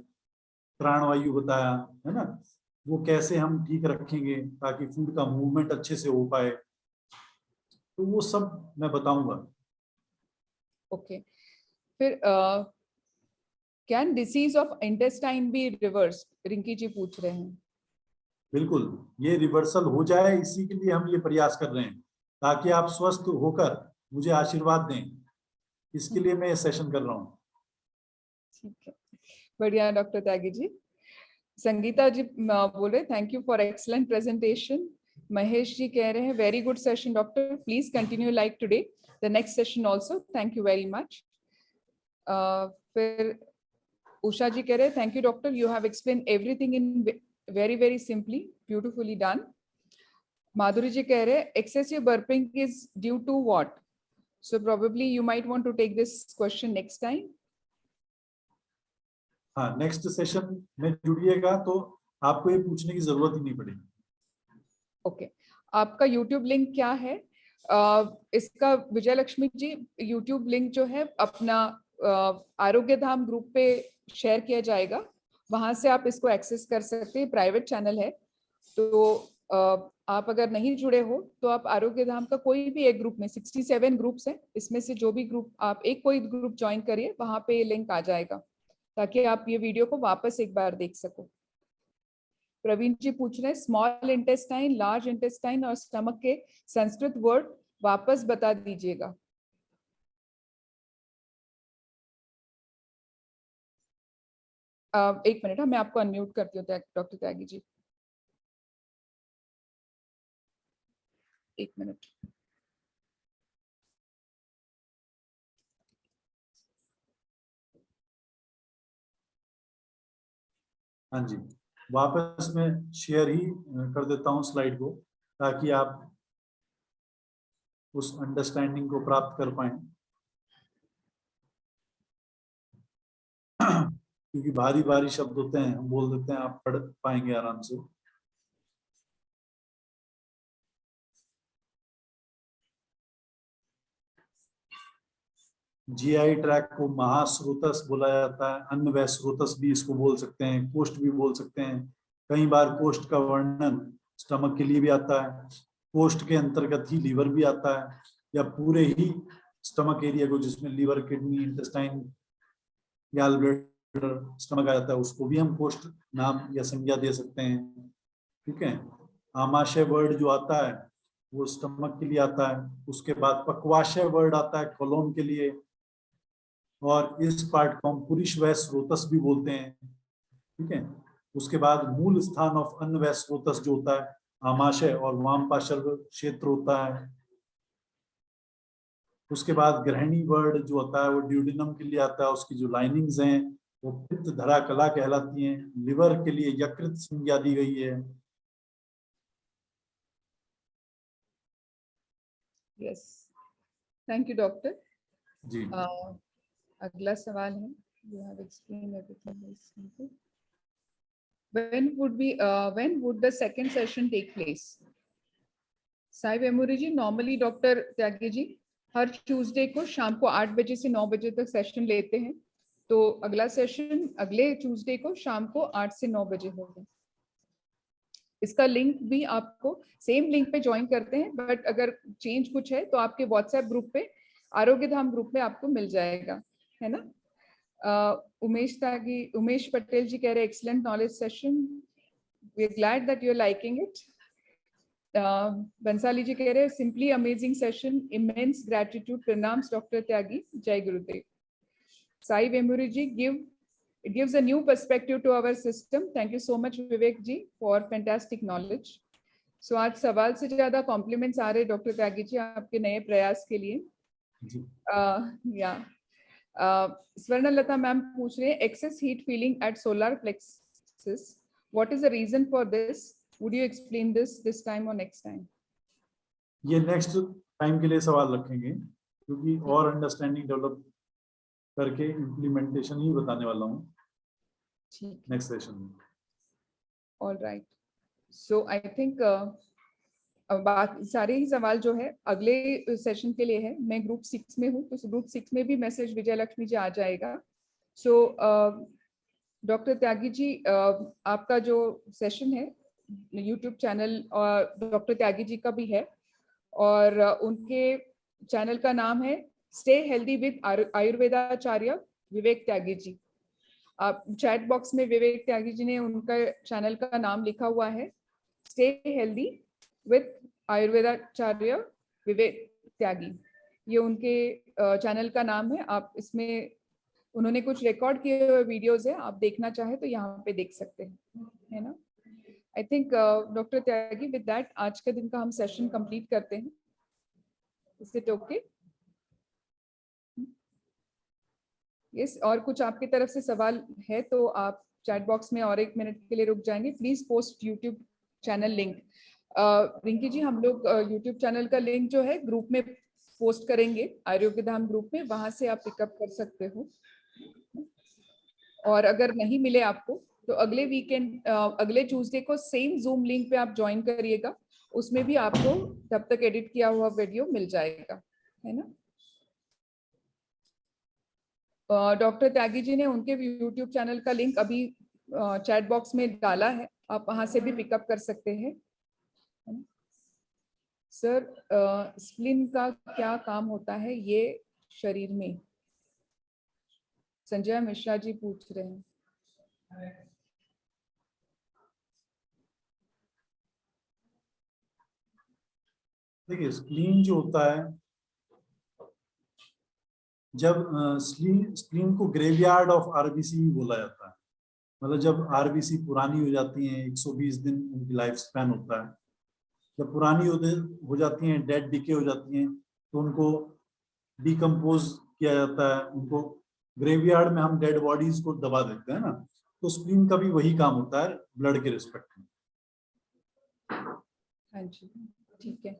प्राणवायु बताया है ना, वो कैसे हम ठीक रखेंगे ताकि फूड का मूवमेंट अच्छे से हो पाए, तो वो सब मैं बताऊंगा। ओके, फिर can disease of intestine be reverse? Rinki ji पूछ रहे हैं। बिल्कुल, ये रिवर्सल हो जाए, इसी के लिए हम ये प्रयास कर रहे हैं ताकि आप स्वस्थ होकर मुझे आशीर्वाद दें, इसके लिए मैं ये सेशन कर रहा हूँ। ठीक है, बढ़िया डॉक्टर त्यागी जी। संगीता जी बोल रहे, thank you for excellent presentation. Mahesh ji कह रहे हैं, very good session doctor, please continue like today, the next session also, thank you very much. फिर उषा जी कह रहे हैं, thank you doctor, you have explain everything in very simply, beautifully done. Madhuri ji कह रहे हैं, excessive burping is due to what? So probably you might want to take this question next time. हाँ, नेक्स्ट सेशन में जुड़िएगा तो आपको ये पूछने की जरूरत ही नहीं पड़ेगी। ओके, आपका YouTube लिंक क्या है? इसका विजय लक्ष्मी जी YouTube लिंक जो है अपना आरोग्य धाम ग्रुप पे शेयर किया जाएगा, वहां से आप इसको एक्सेस कर सकते हैं, प्राइवेट चैनल है, तो आप अगर नहीं जुड़े हो तो आप आरोग्य धाम का कोई भी एक ग्रुप में, 67 ग्रुप्स हैं, इसमें से जो भी ग्रुप आप एक कोई ग्रुप ज्वाइन करिए, वहां पे ये लिंक आ जाएगा ताकि आप ये वीडियो को वापस एक बार देख सको। प्रवीण जी पूछ रहे हैं, स्मॉल इंटेस्टाइन, लार्ज इंटेस्टाइन और स्टमक के संस्कृत वर्ड वापस बता दीजिएगा। एक मिनट, मैं आपको अनम्यूट करती हूँ डॉक्टर त्यागी जी, एक मिनट। हाँ जी, वापस मैं शेयर ही कर देता हूँ स्लाइड को ताकि आप उस अंडरस्टैंडिंग को प्राप्त कर पाए, क्योंकि भारी भारी शब्द होते हैं, हम बोल देते हैं, आप पढ़ पाएंगे आराम से। जीआई ट्रैक को महास्रोतस बोला जाता है, अन्नवय स्रोतस भी इसको बोल सकते हैं, कोष्ठ भी बोल सकते हैं। कई बार कोष्ठ का वर्णन स्टमक के लिए भी आता है, कोष्ठ के अंतर्गत ही लीवर भी आता है, या पूरे ही स्टमक एरिया को जिसमें liver, kidney, intestine, gall bladder, stomach आ जाता है, उसको भी हम कोष्ठ नाम या संज्ञा दे सकते हैं, ठीक है। आमाशय वर्ड जो आता है वो स्टमक के लिए आता है, उसके बाद पक्वाशय वर्ड आता है कोलोन के लिए, और इस पार्ट को हम पुरुषवय स्रोतस भी बोलते हैं, ठीक है। उसके बाद मूल स्थान ऑफ अन्नवय स्रोतस जो होता है आमाशय और वामपार्श्व क्षेत्र होता है। उसके बाद ग्रहणी वर्ड जो होता है वो ड्यूडेनम के लिए आता है, उसकी जो लाइनिंग्स हैं वो पित्त धरा कला कहलाती हैं। लिवर के लिए यकृत संज्ञा दी गई है। यस, थैंक यू डॉक्टर जी। अगला सवाल है, you have explained everything very simply. When would the second session take place? Sai Vemuri ji, normally doctor Tyagi ji हर ट्यूसडे को शाम को 8 बजे से 9 बजे तक सेशन लेते हैं, तो अगला सेशन अगले ट्यूसडे को शाम को 8 से 9 बजे होगा। इसका लिंक भी आपको सेम लिंक पे ज्वाइन करते हैं, बट अगर चेंज कुछ है तो आपके व्हाट्सएप ग्रुप पे, आरोग्य धाम ग्रुप में आपको मिल जाएगा, है ना। उमेश पटेल जी कह रहे excellent knowledge session, we are glad that you are liking it. Bansali ji कह रहे simply amazing session, immense gratitude, प्रणाम्स डॉक्टर त्यागी, जय गुरुदेव। साई वेमुरी जी, it gives a new perspective to our system. Thank you so much Vivek ji for fantastic knowledge. So आज सवाल से ज्यादा कॉम्प्लीमेंट्स आ रहे डॉक्टर त्यागी जी आपके नए प्रयास के लिए। स्वर्णलता मैम पूछ रहे हैं excess heat feeling at solar plexus, what is the reason for this, would you explain this time और नेक्स्ट टाइम? ये नेक्स्ट टाइम के लिए सवाल रखेंगे, क्योंकि और अंडरस्टैंडिंग डेवलप करके इम्प्लीमेंटेशन ही बताने वाला हूँ नेक्स्ट सेशन में। All right, so I think बाकी सारे ही सवाल जो है अगले सेशन के लिए है। मैं ग्रुप 6 में हूँ, तो ग्रुप 6 में भी मैसेज विजय लक्ष्मी जी आ जाएगा। सो डॉक्टर त्यागी जी, आपका जो सेशन है यूट्यूब चैनल और डॉक्टर त्यागी जी का भी है, और उनके चैनल का नाम है स्टे हेल्दी विद आयुर्वेदाचार्य विवेक त्यागी जी। आप चैट बॉक्स में विवेक त्यागी जी ने उनका चैनल का नाम लिखा हुआ है, स्टे हेल्दी विद आयुर्वेदाचार्य विवेक त्यागी, ये उनके चैनल का नाम है। आप इसमें उन्होंने कुछ रिकॉर्ड किए हुए वीडियोस है, आप देखना चाहे तो यहाँ पे देख सकते हैं, है ना। I think doctor Tyagi, with that आज के दिन का हम सेशन कंप्लीट करते हैं। Is it okay? यस, और कुछ आपकी तरफ से सवाल है तो आप चैट बॉक्स में और 1 मिनट के लिए रुक जाएंगे। Please post YouTube channel link. Rinki ji, हम लोग यूट्यूब चैनल का लिंक जो है ग्रुप में पोस्ट करेंगे, आरोग्य धाम ग्रुप में, वहां से आप पिकअप कर सकते हो। और अगर नहीं मिले आपको तो अगले वीकेंड, अगले ट्यूसडे को सेम जूम लिंक पे आप ज्वाइन करिएगा, उसमें भी आपको तब तक एडिट किया हुआ वीडियो मिल जाएगा, है ना। डॉक्टर त्यागी जी ने उनके यूट्यूब चैनल का लिंक अभी चैट बॉक्स में डाला है, आप वहां से भी पिकअप कर सकते हैं। सर, स्प्लिन का क्या काम होता है ये शरीर में? संजय मिश्रा जी पूछ रहे हैं। देखिए, स्प्लीन जो होता है, जब स्प्लीन को ग्रेवयार्ड ऑफ आरबीसी भी बोला जाता है, मतलब जब आरबीसी पुरानी हो जाती हैं, 120 दिन उनकी लाइफ स्पैन होता है, जब पुरानी हो जाती हैं, डेड डिके हो जाती हैं, तो उनको डिकम्पोज किया जाता है, उनको ग्रेवयार्ड में हम डेड बॉडीज को दबा देते हैं ना, तो स्प्लीन का भी वही काम होता है ब्लड के रिस्पेक्ट में। हाँ जी, ठीक है।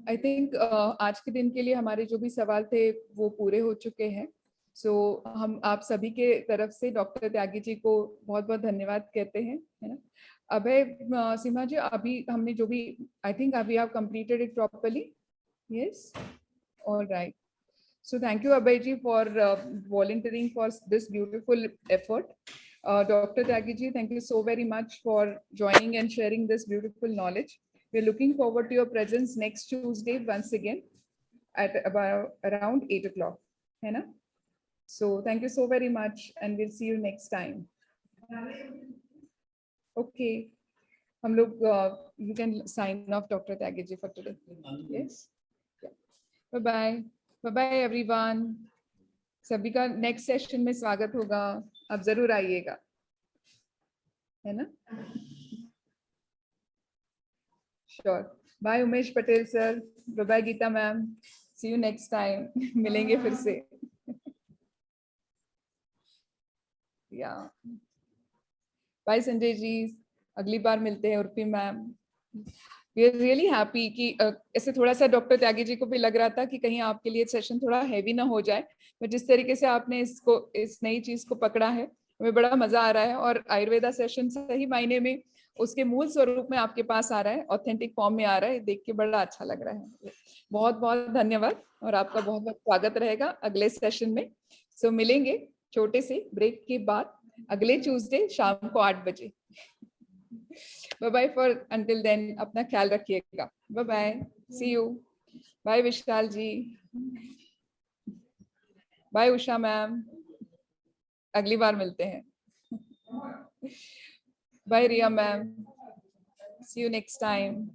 आई थिंक आज के दिन के लिए हमारे जो भी सवाल थे वो पूरे हो चुके हैं। सो हम आप सभी के तरफ से डॉक्टर त्यागी जी को बहुत बहुत धन्यवाद कहते हैं, है ना। अभय सिम्हा जी, अभी हमने जो भी, आई थिंक अभी आप completed it properly. Yes, all right. So thank you Abhay ji for volunteering for this beautiful effort. Dr. Tyagi ji, thank you so very much for joining and sharing this beautiful knowledge. We're looking forward to your presence next Tuesday once again at about around 8 o'clock. है ना? So thank you so very much and we'll see you next time. Okay. हम लोग you can sign off Dr. Tyagi ji for today. Yes. Bye bye. Bye everyone. सभी का नेक्स्ट सेशन में स्वागत होगा, आप जरूर आइएगा, है ना। Sure. Bye Umesh Patel sir, bye Geeta ma'am, see you next time. मिलेंगे फिर से। या बाय संजय जी, अगली बार मिलते हैं। Urfi ma'am, we are really happy कि ऐसे थोड़ा सा डॉक्टर त्यागी जी को भी लग रहा था कि कहीं आपके लिए सेशन थोड़ा हैवी ना हो जाए, बट जिस तरीके से आपने इसको, इस नई चीज को पकड़ा है, हमें बड़ा मजा आ रहा है। और आयुर्वेदा सेशन सही मायने में उसके मूल स्वरूप में आपके पास आ रहा है, ऑथेंटिक फॉर्म में आ रहा है, देख के बड़ा अच्छा लग रहा है। बहुत बहुत धन्यवाद और आपका बहुत बहुत स्वागत रहेगा अगले सेशन में। सो मिलेंगे छोटे से ब्रेक के बाद अगले ट्यूसडे शाम को 8 बजे। Bye bye for until then, अपना ख्याल रखिएगा। Bye bye, see you. Bye Vishal ji, bye Usha ma'am, अगली बार मिलते हैं। Bye Riya ma'am, see you next time.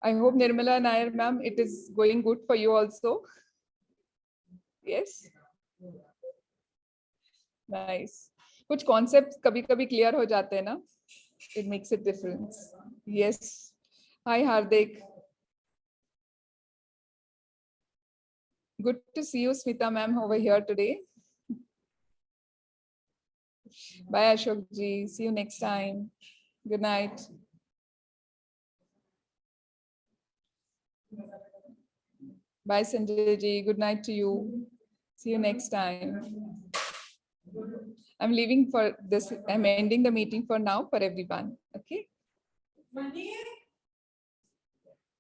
I hope Nirmala Nair ma'am, it is going good for you also. Yes. Nice. कुछ concepts कभी-कभी clear हो जाते हैं ना? It makes a difference. Yes. Hi Hardik. Good to see you, Smita ma'am, over here today. Bye Ashok ji. See you next time. Good night. Bye Sanjay ji. Good night to you. See you next time. I'm leaving for this. I'm ending the meeting for now for everyone. Okay.